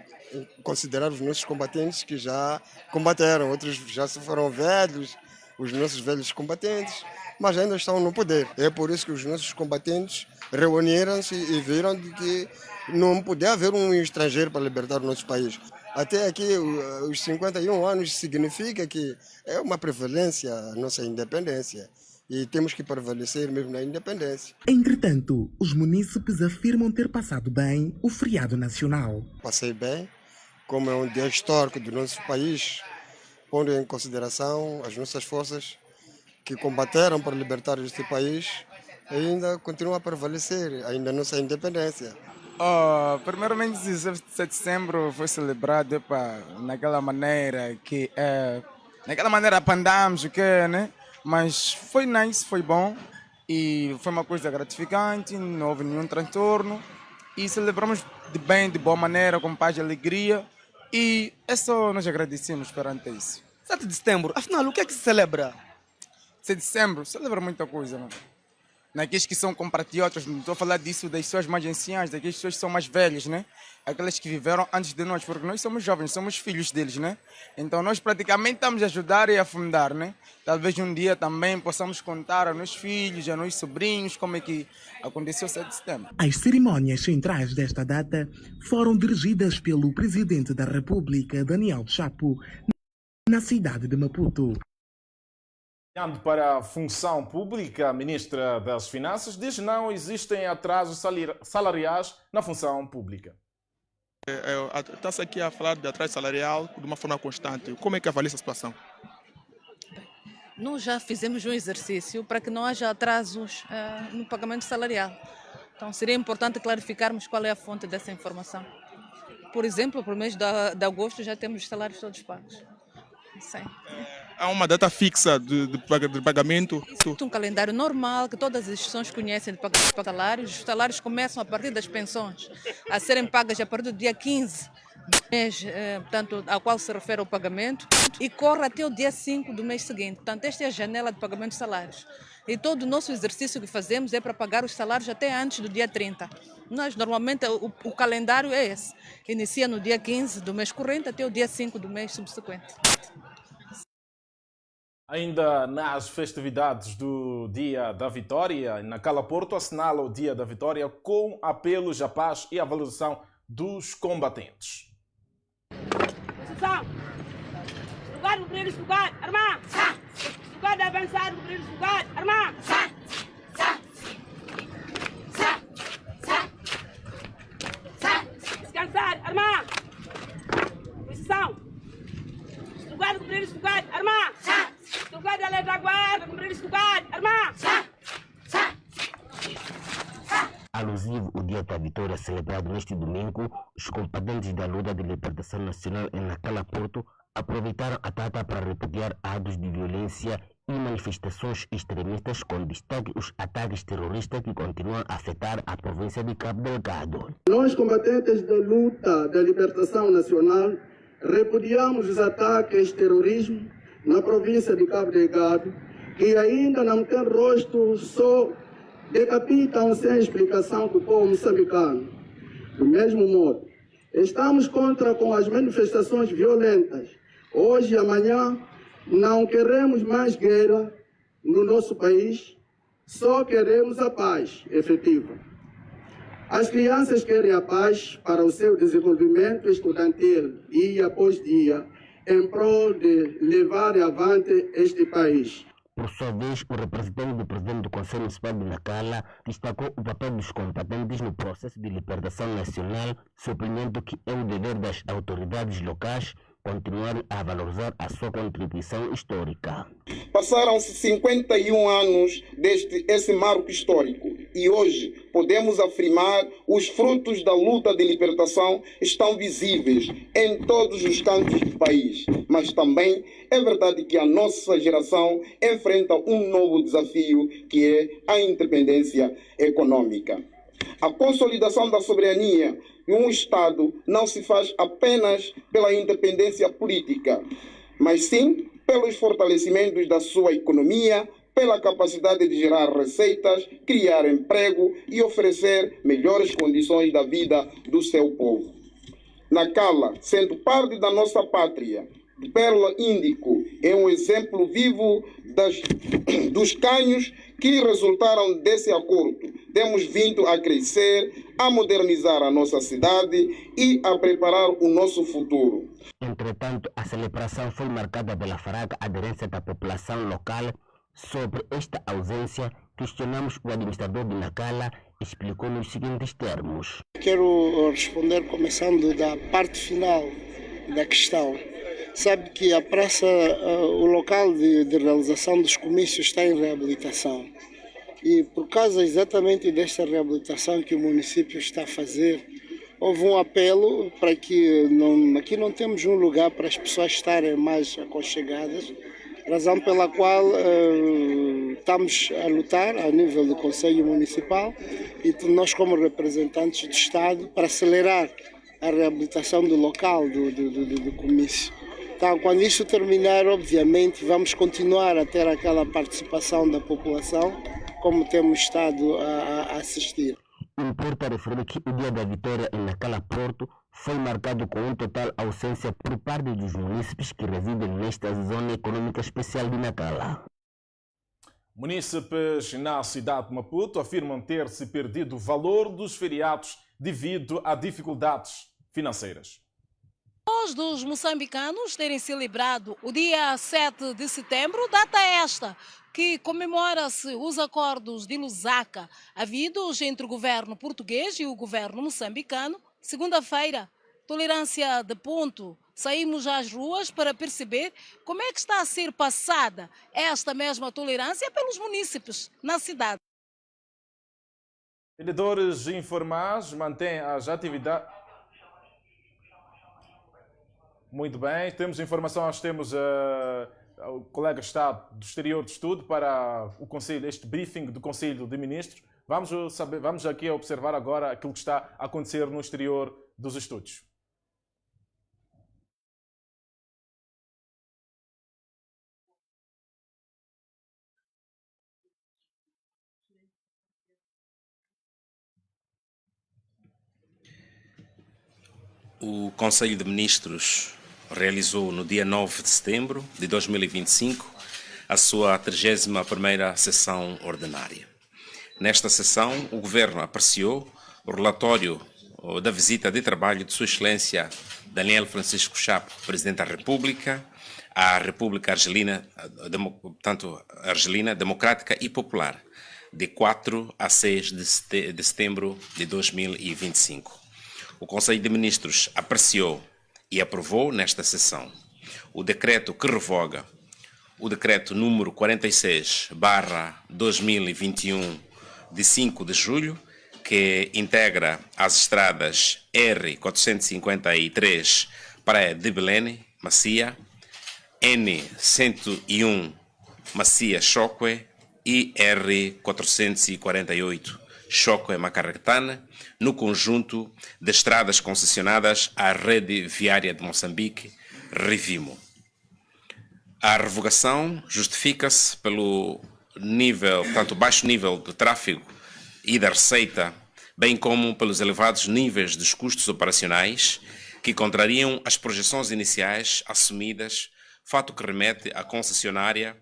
considerar os nossos combatentes que já combateram. Outros já se foram velhos, os nossos velhos combatentes, mas ainda estão no poder. É por isso que os nossos combatentes reuniram-se e viram de que não podia haver um estrangeiro para libertar o nosso país. Até aqui, os 51 anos significa que é uma prevalência a nossa independência e temos que prevalecer mesmo na independência. Entretanto, os munícipes afirmam ter passado bem o feriado nacional. Passei bem, como é um dia histórico do nosso país, pondo em consideração as nossas forças que combateram para libertar este país, ainda continua a prevalecer ainda a nossa independência. Primeiramente, 17 de setembro foi celebrado naquela maneira que naquela maneira apandamos o que, né? Mas foi nice, foi bom e foi uma coisa gratificante, não houve nenhum transtorno e celebramos de bem, de boa maneira, com paz e alegria e é só nós agradecemos perante isso. 7 de setembro, afinal, o que é que se celebra? 7 de setembro, celebra muita coisa, mano. Naqueles que são compatriotas, não estou a falar disso das pessoas mais anciãs, daquelas pessoas que são mais velhas, né? Aquelas que viveram antes de nós, porque nós somos jovens, somos filhos deles, né? Então nós praticamente estamos a ajudar e a fundar, né? Talvez um dia também possamos contar aos nossos filhos, aos nossos sobrinhos, como é que aconteceu o 7 de setembro. As cerimônias centrais desta data foram dirigidas pelo Presidente da República, Daniel Chapo, na cidade de Maputo. Olhando para a função pública, a Ministra das Finanças diz que não existem atrasos salariais na função pública. Está-se aqui a falar de atraso salarial de uma forma constante. Como é que avalia essa situação? Nós já fizemos um exercício para que não haja atrasos no pagamento salarial. Então seria importante clarificarmos qual é a fonte dessa informação. Por exemplo, para o mês de agosto já temos os salários todos pagos. Sim. Há uma data fixa de pagamento? Existe um calendário normal que todas as instituições conhecem de pagamento de salários. Os salários começam a partir das pensões a serem pagas a partir do dia 15 do mês, portanto, ao qual se refere o pagamento, e corre até o dia 5 do mês seguinte. Portanto, esta é a janela de pagamento de salários. E todo o nosso exercício que fazemos é para pagar os salários até antes do dia 30. Nós, normalmente, o calendário é esse. Inicia no dia 15 do mês corrente até o dia 5 do mês subsequente. Ainda nas festividades do Dia da Vitória, na Cala Porto assinala o Dia da Vitória com apelos à paz e à valorização dos combatentes. Posição! Lugar no primeiro lugar, armar! Lugar de avançar no primeiro lugar, armar! Descansar, armar! Posição! Lugar no primeiro lugar, armar! Lugar da retaguarda, no primeiro lugar, armar! Alusivo ao Dia da Vitória celebrado neste domingo, os combatentes da luta de libertação nacional em Nacala Porto aproveitaram a data para repudiar atos de violência e manifestações extremistas, com destaque os ataques terroristas que continuam a afetar a província de Cabo Delgado. Nós, combatentes da luta da libertação nacional, repudiamos os ataques terrorismo na província de Cabo Delgado, que ainda não tem rosto, só decapitam sem explicação do povo moçambicano. Do mesmo modo, estamos contra com as manifestações violentas. Hoje e amanhã não queremos mais guerra no nosso país, só queremos a paz efetiva. As crianças querem a paz para o seu desenvolvimento estudantil dia após dia, em prol de levar avante este país. Por sua vez, o representante do presidente do Conselho Municipal de Nacala destacou o papel dos combatentes no processo de libertação nacional, sublinhando que é o dever das autoridades locais continuarem a valorizar a sua contribuição histórica. Passaram-se 51 anos desde esse marco histórico e hoje podemos afirmar os frutos da luta de libertação estão visíveis em todos os cantos do país. Mas também é verdade que a nossa geração enfrenta um novo desafio, que é a independência econômica. A consolidação da soberania de um Estado não se faz apenas pela independência política, mas sim pelos fortalecimentos da sua economia, pela capacidade de gerar receitas, criar emprego e oferecer melhores condições da vida do seu povo. Nacala, sendo parte da nossa pátria, Pérola Índico é um exemplo vivo dos ganhos que resultaram desse acordo. Temos vindo a crescer, a modernizar a nossa cidade e a preparar o nosso futuro. Entretanto, a celebração foi marcada pela fraca aderência da população local. Sobre esta ausência, questionamos o administrador de Nacala, explicou nos seguintes termos. Quero responder começando da parte final da questão. Sabe que a praça, o local de realização dos comícios está em reabilitação. E por causa exatamente desta reabilitação que o município está a fazer, houve um apelo para que aqui não temos um lugar para as pessoas estarem mais aconchegadas, razão pela qual estamos a lutar a nível do Conselho Municipal e nós como representantes do Estado para acelerar a reabilitação do local do comício. Então, quando isso terminar, obviamente, vamos continuar a ter aquela participação da população, como temos estado a assistir. Importa referir que o Dia da Vitória em Nacala Porto foi marcado com uma total ausência por parte dos munícipes que residem nesta zona econômica especial de Nacala. Munícipes na cidade de Maputo afirmam ter se perdido o valor dos feriados devido a dificuldades financeiras. Depois dos moçambicanos terem celebrado o dia 7 de setembro, data esta que comemora-se os acordos de Lusaka havidos entre o governo português e o governo moçambicano, segunda-feira, tolerância de ponto. Saímos às ruas para perceber como é que está a ser passada esta mesma tolerância pelos munícipes na cidade. Vendedores informais mantêm as atividades. Muito bem, temos informação, temos o colega está do exterior de estudo para o Conselho, este briefing do Conselho de Ministros. Vamos aqui observar agora aquilo que está a acontecer no exterior dos estudos. O Conselho de Ministros realizou no dia 9 de setembro de 2025 a sua 31ª sessão ordinária. Nesta sessão, o Governo apreciou o relatório da visita de trabalho de Sua Excelência Daniel Francisco Chapo, Presidente da República, à República Argelina, Argelina Democrática e Popular, de 4 a 6 de setembro de 2025. O Conselho de Ministros apreciou e aprovou nesta sessão o decreto que revoga o decreto número 46/2021 de 5 de julho, que integra as estradas R453 Praia de Belém, Macia, N101 Macia Choque e R448 Choque Macaretana, no conjunto de estradas concessionadas à Rede Viária de Moçambique, Revimo. A revogação justifica-se pelo baixo nível de tráfego e da receita, bem como pelos elevados níveis dos custos operacionais que contrariam as projeções iniciais assumidas, fato que remete à concessionária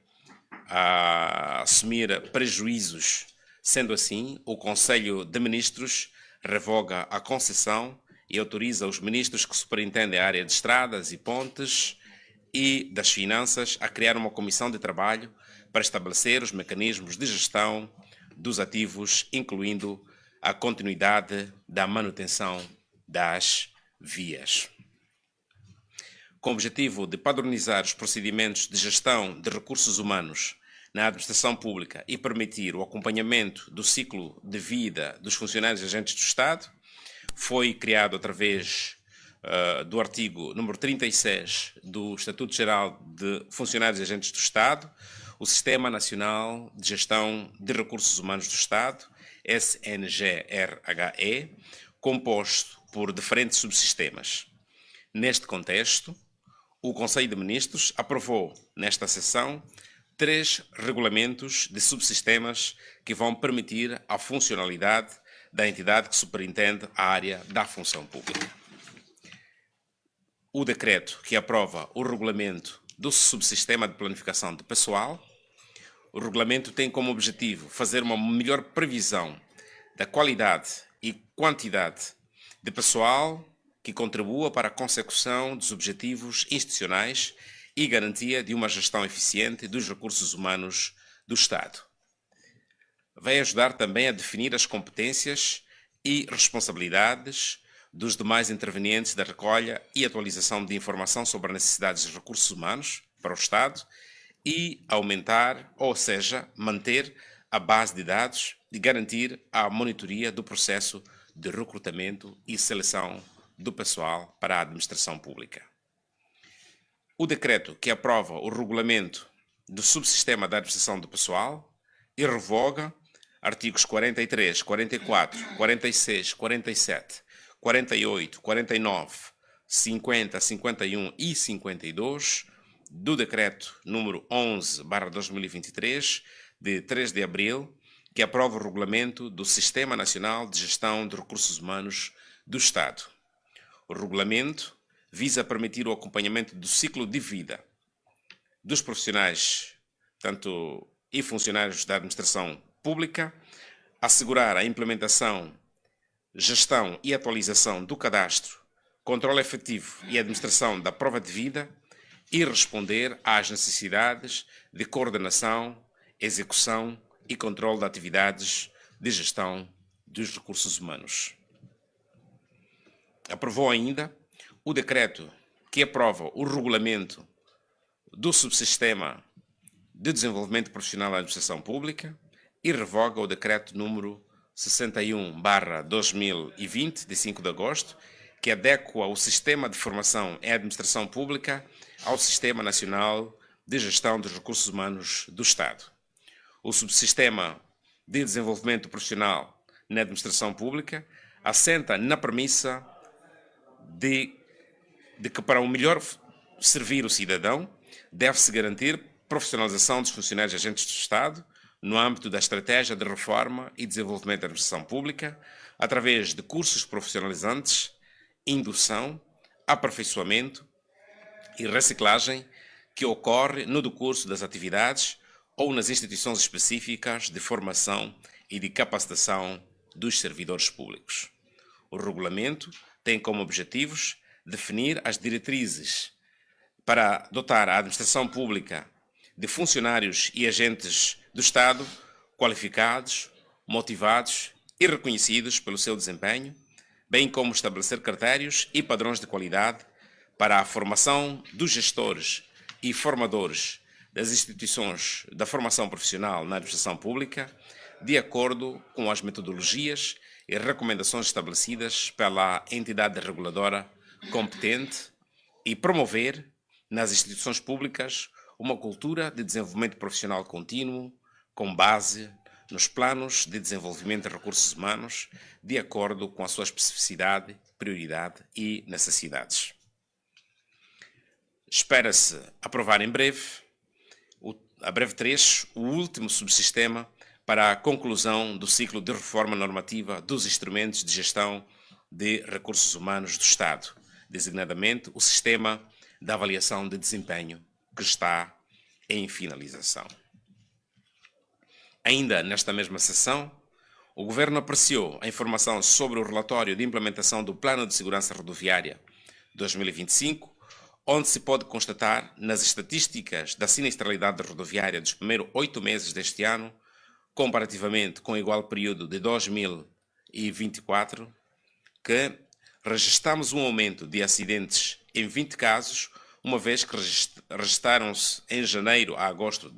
a assumir prejuízos. Sendo assim, o Conselho de Ministros revoga a concessão e autoriza os ministros que superintendem a área de estradas e pontes e das finanças a criar uma comissão de trabalho para estabelecer os mecanismos de gestão dos ativos, incluindo a continuidade da manutenção das vias. Com o objetivo de padronizar os procedimentos de gestão de recursos humanos na administração pública e permitir o acompanhamento do ciclo de vida dos funcionários e agentes do Estado foi criado através do artigo número 36 do Estatuto Geral de Funcionários e Agentes do Estado, o Sistema Nacional de Gestão de Recursos Humanos do Estado, SNGRHE, composto por diferentes subsistemas. Neste contexto, o Conselho de Ministros aprovou, nesta sessão, 3 regulamentos de subsistemas que vão permitir a funcionalidade da entidade que superintende a área da função pública. O decreto que aprova o regulamento do subsistema de planificação de pessoal. O regulamento tem como objetivo fazer uma melhor previsão da qualidade e quantidade de pessoal que contribua para a consecução dos objetivos institucionais e garantia de uma gestão eficiente dos recursos humanos do Estado. Vai ajudar também a definir as competências e responsabilidades dos demais intervenientes da recolha e atualização de informação sobre as necessidades de recursos humanos para o Estado e aumentar, ou seja, manter a base de dados e garantir a monitoria do processo de recrutamento e seleção do pessoal para a administração pública. O decreto que aprova o regulamento do subsistema da administração do pessoal e revoga artigos 43, 44, 46, 47, 48, 49, 50, 51 e 52 do Decreto número 11/2023, de 3 de abril, que aprova o regulamento do Sistema Nacional de Gestão de Recursos Humanos do Estado. O regulamento visa permitir o acompanhamento do ciclo de vida dos profissionais, tanto e funcionários da administração pública, assegurar a implementação, gestão e atualização do cadastro, controle efetivo e administração da prova de vida e responder às necessidades de coordenação, execução e controle de atividades de gestão dos recursos humanos. Aprovou ainda o decreto que aprova o regulamento do subsistema de desenvolvimento profissional da administração pública e revoga o decreto número 61/2020, de 5 de agosto, que adequa o sistema de formação em administração pública ao Sistema Nacional de Gestão dos Recursos Humanos do Estado. O subsistema de desenvolvimento profissional na administração pública assenta na premissa de que para um melhor servir o cidadão deve-se garantir profissionalização dos funcionários e agentes do Estado no âmbito da estratégia de reforma e desenvolvimento da administração pública, através de cursos profissionalizantes, indução, aperfeiçoamento e reciclagem que ocorre no decurso das atividades ou nas instituições específicas de formação e de capacitação dos servidores públicos. O regulamento tem como objetivos definir as diretrizes para dotar a administração pública de funcionários e agentes do Estado qualificados, motivados e reconhecidos pelo seu desempenho, bem como estabelecer critérios e padrões de qualidade para a formação dos gestores e formadores das instituições da formação profissional na administração pública, de acordo com as metodologias e recomendações estabelecidas pela entidade reguladora competente, e promover nas instituições públicas uma cultura de desenvolvimento profissional contínuo com base nos planos de desenvolvimento de recursos humanos, de acordo com a sua especificidade, prioridade e necessidades. Espera-se aprovar em breve, a breve trecho, o último subsistema para a conclusão do ciclo de reforma normativa dos instrumentos de gestão de recursos humanos do Estado, designadamente o sistema de avaliação de desempenho, que está em finalização. Ainda nesta mesma sessão, o Governo apreciou a informação sobre o relatório de implementação do Plano de Segurança Rodoviária 2025, onde se pode constatar nas estatísticas da sinistralidade rodoviária dos primeiros 8 meses deste ano, comparativamente com o igual período de 2024, que registramos um aumento de acidentes em 20 casos, uma vez que registaram-se em janeiro a agosto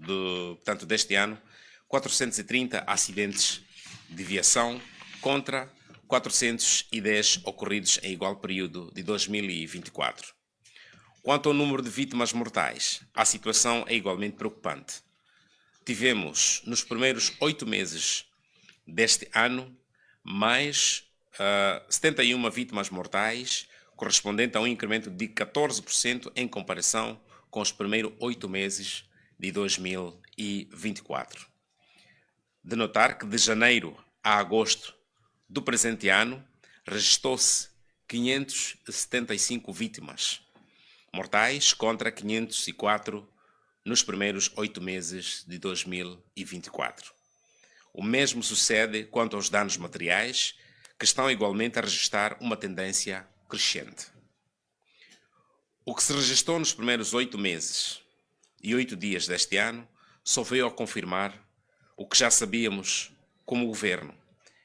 deste ano 430 acidentes de viação contra 410 ocorridos em igual período de 2024. Quanto ao número de vítimas mortais, a situação é igualmente preocupante. Tivemos, nos primeiros 8 meses deste ano, mais 71 vítimas mortais, correspondente a um incremento de 14% em comparação com os primeiros 8 meses de 2024. De notar que de janeiro a agosto do presente ano, registrou-se 575 vítimas mortais contra 504 nos primeiros 8 meses de 2024. O mesmo sucede quanto aos danos materiais, que estão igualmente a registrar uma tendência crescente. O que se registrou nos primeiros 8 meses e 8 dias deste ano só veio a confirmar o que já sabíamos como governo,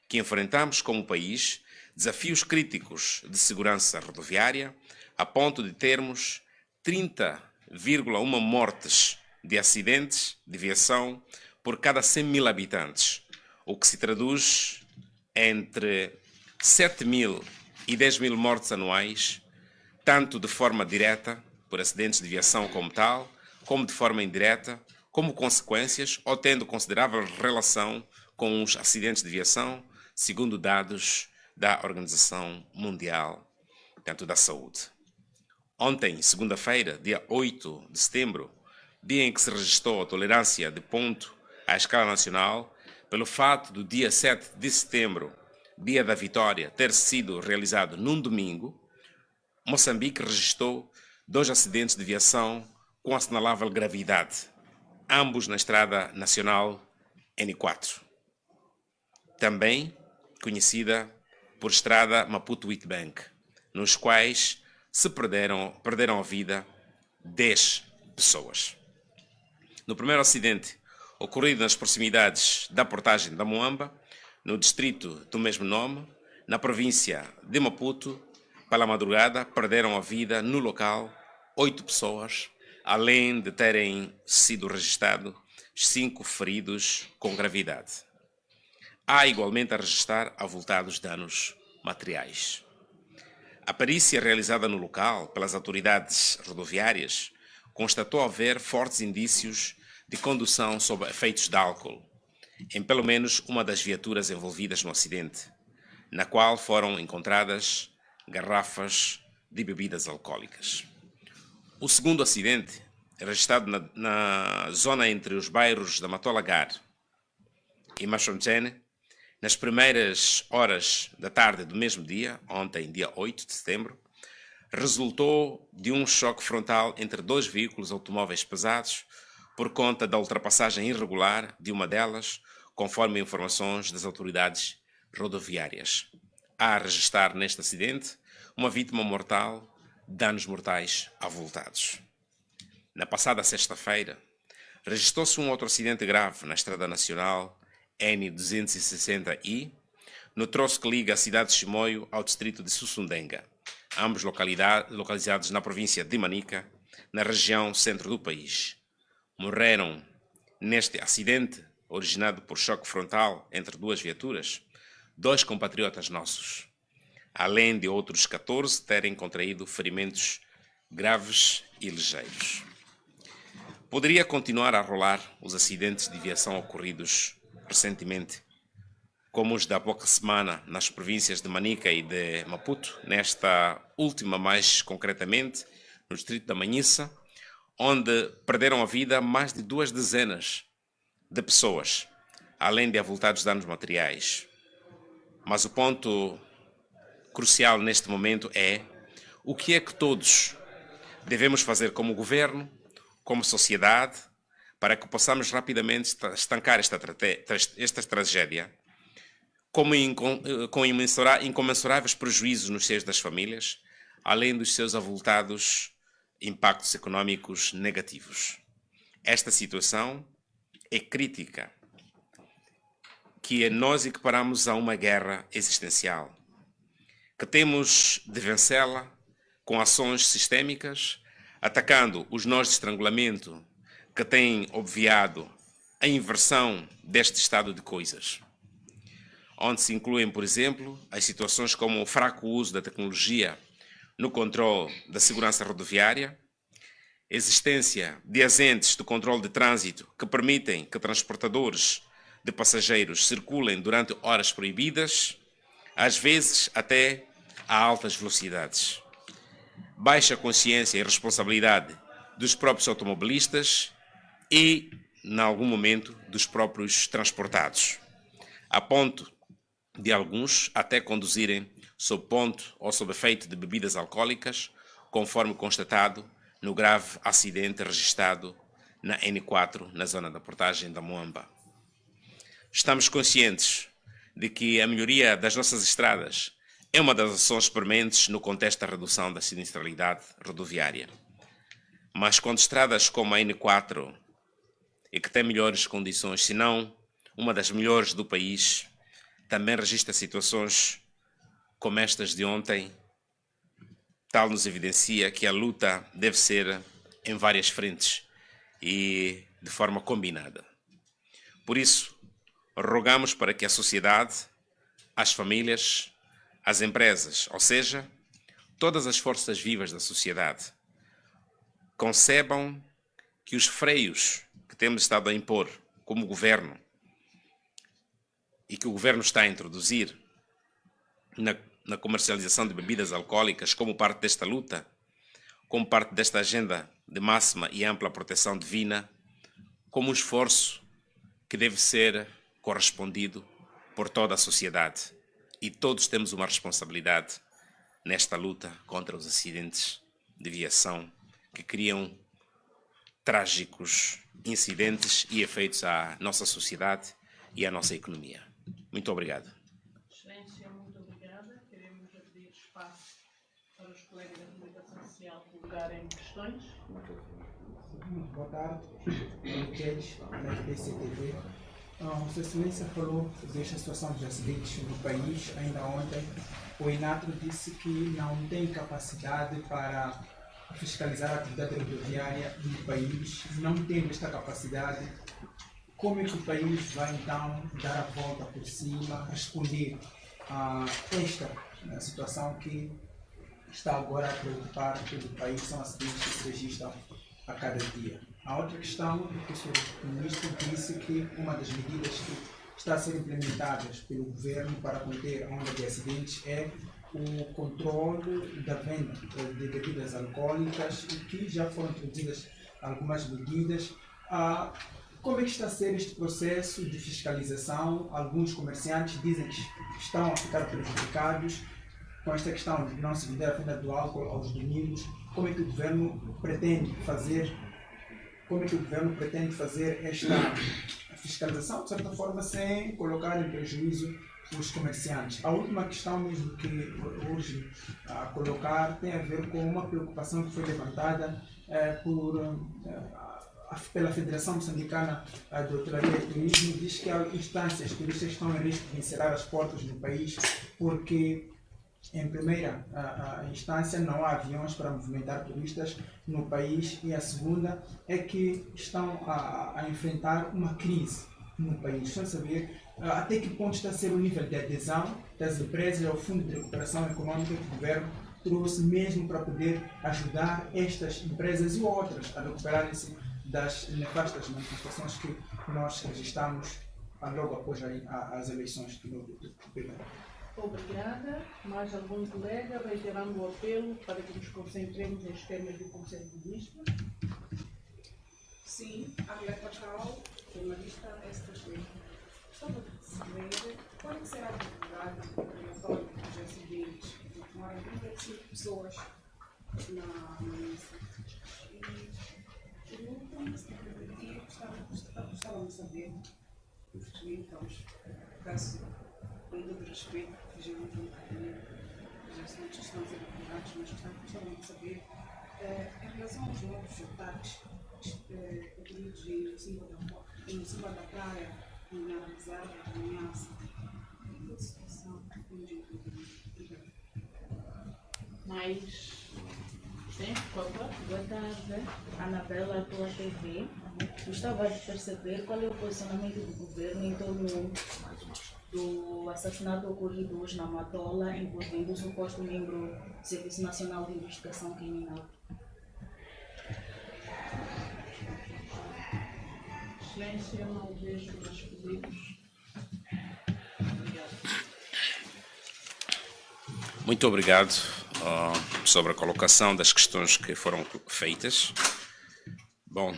que enfrentamos como país desafios críticos de segurança rodoviária, a ponto de termos 30,1 mortes de acidentes de viação por cada 100.000 habitantes, o que se traduz entre 7.000 e 10.000 mortes anuais, tanto de forma direta, por acidentes de viação como tal, como de forma indireta, como consequências ou tendo considerável relação com os acidentes de viação, segundo dados da Organização Mundial da Saúde. Ontem, segunda-feira, dia 8 de setembro, dia em que se registrou a tolerância de ponto à escala nacional, pelo fato do dia 7 de setembro, dia da vitória, ter sido realizado num domingo, Moçambique registrou 2 acidentes de viação com assinalável gravidade, ambos na Estrada Nacional N4, também conhecida por Estrada Maputo-Witbank, nos quais se perderam a vida 10 pessoas. No primeiro acidente, ocorrido nas proximidades da portagem da Moamba, no distrito do mesmo nome, na província de Maputo, pela madrugada, perderam a vida no local 8 pessoas, além de terem sido registrados 5 feridos com gravidade. Há igualmente a registrar avultados danos materiais. A perícia realizada no local pelas autoridades rodoviárias constatou haver fortes indícios de condução sob efeitos de álcool em pelo menos uma das viaturas envolvidas no acidente, na qual foram encontradas garrafas de bebidas alcoólicas. O segundo acidente, registrado na zona entre os bairros da Matolagar e Machonchene, nas primeiras horas da tarde do mesmo dia, ontem, dia 8 de setembro, resultou de um choque frontal entre 2 veículos automóveis pesados por conta da ultrapassagem irregular de uma delas, conforme informações das autoridades rodoviárias. Há a registrar neste acidente uma vítima mortal, danos mortais avultados. Na passada sexta-feira, registrou-se um outro acidente grave na Estrada Nacional N260I, no troço que liga a cidade de Chimoio ao distrito de Sussundenga, ambos localizados na província de Manica, na região centro do país. Morreram neste acidente, originado por choque frontal entre 2 viaturas, 2 compatriotas nossos, além de outros 14 terem contraído ferimentos graves e ligeiros. Poderia continuar a rolar os acidentes de viação ocorridos recentemente, como os da pouca semana nas províncias de Manica e de Maputo, nesta última mais concretamente, no distrito da Manhissa, onde perderam a vida mais de 2 dezenas de pessoas, além de avultados danos materiais. Mas o ponto crucial neste momento é o que é que todos devemos fazer como governo, como sociedade, para que possamos rapidamente estancar esta tragédia, com incomensuráveis prejuízos nos seios das famílias, além dos seus avultados impactos econômicos negativos. Esta situação é crítica, que nós equiparamos a uma guerra existencial, que temos de vencê-la com ações sistémicas, atacando os nós de estrangulamento que têm obviado a inversão deste estado de coisas, onde se incluem, por exemplo, as situações como o fraco uso da tecnologia no controle da segurança rodoviária, existência de agentes de controle de trânsito que permitem que transportadores de passageiros circulem durante horas proibidas, às vezes até a altas velocidades, baixa consciência e responsabilidade dos próprios automobilistas e, em algum momento, dos próprios transportados, a ponto de alguns até conduzirem sob ponto ou sob efeito de bebidas alcoólicas, conforme constatado no grave acidente registrado na N4, na zona da portagem da Moamba. Estamos conscientes de que a melhoria das nossas estradas é uma das ações prementes no contexto da redução da sinistralidade rodoviária. Mas quando estradas como a N4, e que tem melhores condições, se não uma das melhores do país, também registra situações como estas de ontem, tal nos evidencia que a luta deve ser em várias frentes e de forma combinada. Por isso, rogamos para que a sociedade, as famílias, as empresas, ou seja, todas as forças vivas da sociedade, concebam que os freios que temos estado a impor como governo e que o governo está a introduzir na comercialização de bebidas alcoólicas como parte desta luta, como parte desta agenda de máxima e ampla proteção divina, como um esforço que deve ser correspondido por toda a sociedade. E todos temos uma responsabilidade nesta luta contra os acidentes de viação que criam trágicos incidentes e efeitos à nossa sociedade e à nossa economia. Muito obrigado. Excelência, muito obrigada. Queremos abrir espaço para os colegas da Comunicação Social colocarem questões. Muito boa tarde, Judge, da FDCTV. Sua Excelência falou desta situação dos acidentes no país. Ainda ontem, o INATRO disse que não tem capacidade para fiscalizar a atividade rodoviária no país. Não tendo esta capacidade, como é que o país vai então dar a volta por cima, responder a esta situação que está agora a preocupar todo o país? São acidentes que se registram a cada dia. A outra questão é que o Sr. Ministro disse que uma das medidas que está a ser implementadas pelo governo para conter a onda de acidentes é o controle da venda de bebidas alcoólicas e que já foram introduzidas algumas medidas. Como é que está a ser este processo de fiscalização? Alguns comerciantes dizem que estão a ficar prejudicados com esta questão de não se vender a venda do álcool aos domingos. Como é que o governo pretende fazer esta fiscalização, de certa forma, sem colocar em prejuízo os comerciantes? A última questão mesmo que urge colocar tem a ver com uma preocupação que foi levantada pela Federação Moçambicana de Hotelaria e Turismo. Diz que há instâncias turísticas que estão em risco de encerrar as portas no país porque, em primeira instância, não há aviões para movimentar turistas no país, e a segunda é que estão a enfrentar uma crise no país. Estão a saber até que ponto está a ser o nível de adesão das empresas ao Fundo de Recuperação Econômica que o governo trouxe mesmo para poder ajudar estas empresas e outras a recuperarem-se das nefastas manifestações que nós registramos logo após as eleições do governo. Obrigada. Mais algum colega, reiterando o apelo para que nos concentremos nos temas do Conselho de Ministros? Sim, Arlete Pascal, jornalista STV. Estava a saber qual é que será a atividade relatória dos acidentes que tomaram 35 pessoas na mesa. E eu gostava de saber, então, caso com todo respeito, felizmente os assuntos estão a ser abordados, mas gostava de saber, em relação aos novos ataques ocorridos em cima da praia, em Arrasada, em Ameaça, que situação onde obrigado. Mais Sim, boa tarde, Anabela, Tua TV. Gostava de perceber qual é o posicionamento do governo em torno do assassinato ocorrido hoje na Matola, envolvendo o suposto membro do Serviço Nacional de Investigação Criminal. Excelência, não vejo mais pedidos. Muito obrigado sobre a colocação das questões que foram feitas. Bom,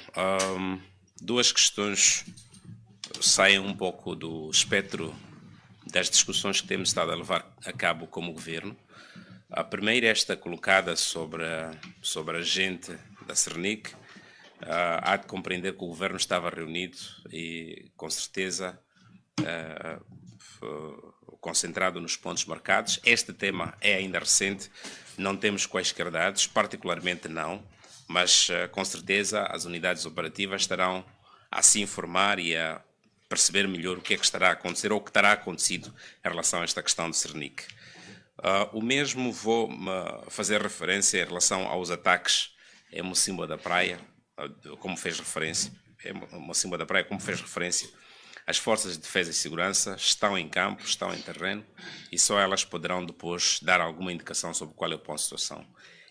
duas questões saem um pouco do espectro das discussões que temos estado a levar a cabo como governo. A primeira, esta colocada sobre a gente da Cernic. Há de compreender que o governo estava reunido e, com certeza, concentrado nos pontos marcados. Este tema é ainda recente, não temos quaisquer dados, particularmente não, mas com certeza as unidades operativas estarão a se informar e a perceber melhor o que é que estará a acontecer ou o que terá acontecido em relação a esta questão de Cernic. O mesmo vou fazer referência em relação aos ataques em Mocimboa da Praia, como fez referência, Mocimboa da Praia, como fez referência. As forças de defesa e segurança estão em campo, estão em terreno e só elas poderão depois dar alguma indicação sobre qual é o ponto de situação.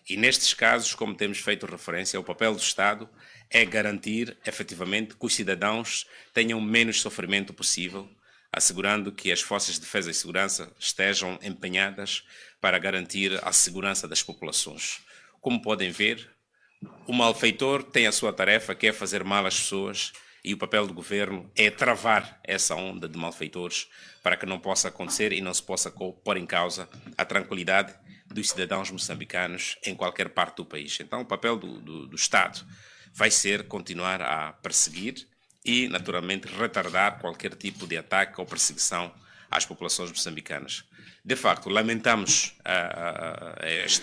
E nestes casos, como temos feito referência, o papel do Estado é garantir efetivamente que os cidadãos tenham o menos sofrimento possível, assegurando que as forças de defesa e segurança estejam empenhadas para garantir a segurança das populações. Como podem ver, o malfeitor tem a sua tarefa, que é fazer mal às pessoas, e o papel do governo é travar essa onda de malfeitores para que não possa acontecer e não se possa pôr em causa a tranquilidade dos cidadãos moçambicanos em qualquer parte do país. Então, o papel do Estado vai ser continuar a perseguir e, naturalmente, retardar qualquer tipo de ataque ou perseguição às populações moçambicanas. De facto, lamentamos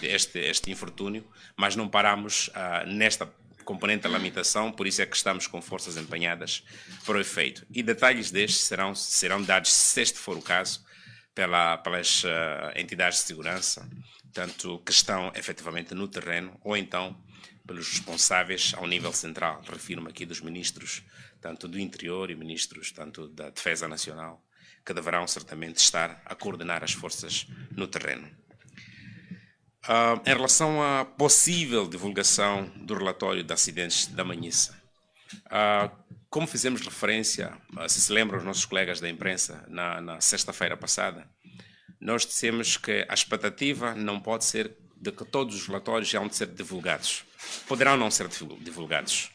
este infortúnio, mas não paramos nesta componente da lamentação, por isso é que estamos com forças empenhadas para o efeito. E detalhes destes serão dados, se este for o caso, pelas entidades de segurança, tanto que estão efetivamente no terreno, ou então pelos responsáveis ao nível central. Refiro-me aqui dos ministros, tanto do Interior e ministros, tanto da Defesa Nacional, que deverão certamente estar a coordenar as forças no terreno. Em relação à possível divulgação do relatório de acidentes da Manhissa, como fizemos referência, se lembram os nossos colegas da imprensa na sexta-feira passada, nós dissemos que a expectativa não pode ser de que todos os relatórios já vão ser divulgados. Poderão não ser divulgados.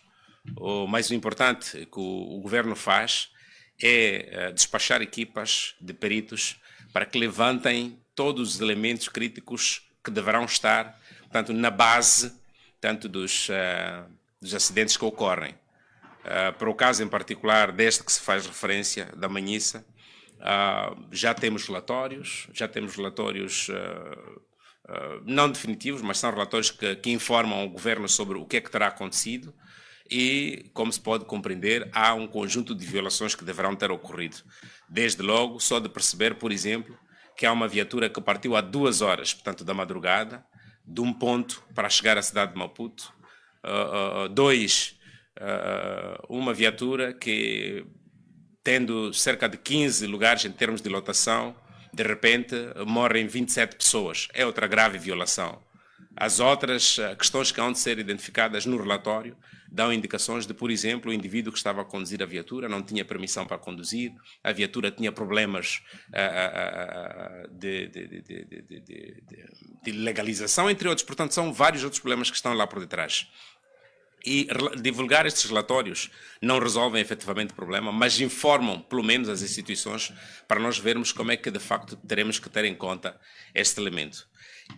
Mas o importante que o governo faz é despachar equipas de peritos para que levantem todos os elementos críticos que deverão estar, portanto, na base, tanto dos acidentes que ocorrem. Para o caso em particular deste que se faz referência, da Manhissa, já temos relatórios não definitivos, mas são relatórios que informam o governo sobre o que é que terá acontecido e, como se pode compreender, há um conjunto de violações que deverão ter ocorrido. Desde logo, só de perceber, por exemplo, que há uma viatura que partiu há 2 horas, portanto, da madrugada, de um ponto para chegar à cidade de Maputo. Uma viatura que, tendo cerca de 15 lugares em termos de lotação, de repente morrem 27 pessoas. É outra grave violação. As outras questões que hão de ser identificadas no relatório dão indicações de, por exemplo, o indivíduo que estava a conduzir a viatura não tinha permissão para conduzir, a viatura tinha problemas de legalização, entre outros. Portanto, são vários outros problemas que estão lá por detrás. E divulgar estes relatórios não resolvem efetivamente o problema, mas informam, pelo menos, as instituições para nós vermos como é que, de facto, teremos que ter em conta este elemento.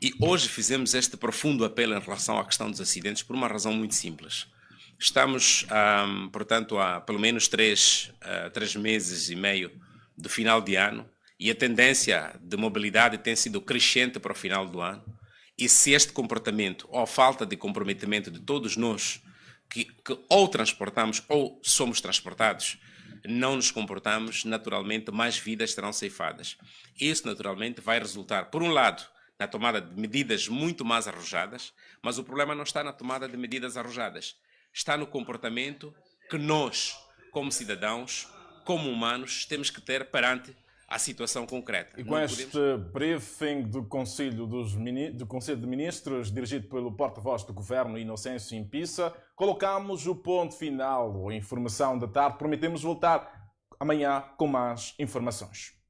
E hoje fizemos este profundo apelo em relação à questão dos acidentes por uma razão muito simples. Estamos, portanto, há pelo menos 3 meses e meio do final de ano e a tendência de mobilidade tem sido crescente para o final do ano. E se este comportamento ou a falta de comprometimento de todos nós que ou transportamos ou somos transportados, não nos comportamos, naturalmente mais vidas serão ceifadas. Isso naturalmente vai resultar, por um lado, na tomada de medidas muito mais arrojadas, mas o problema não está na tomada de medidas arrojadas, está no comportamento que nós, como cidadãos, como humanos, temos que ter perante a situação concreta. E com este briefing do Conselho de Ministros, dirigido pelo porta-voz do Governo, Inocêncio Impissa, colocamos o ponto final. A informação da tarde, prometemos voltar amanhã com mais informações.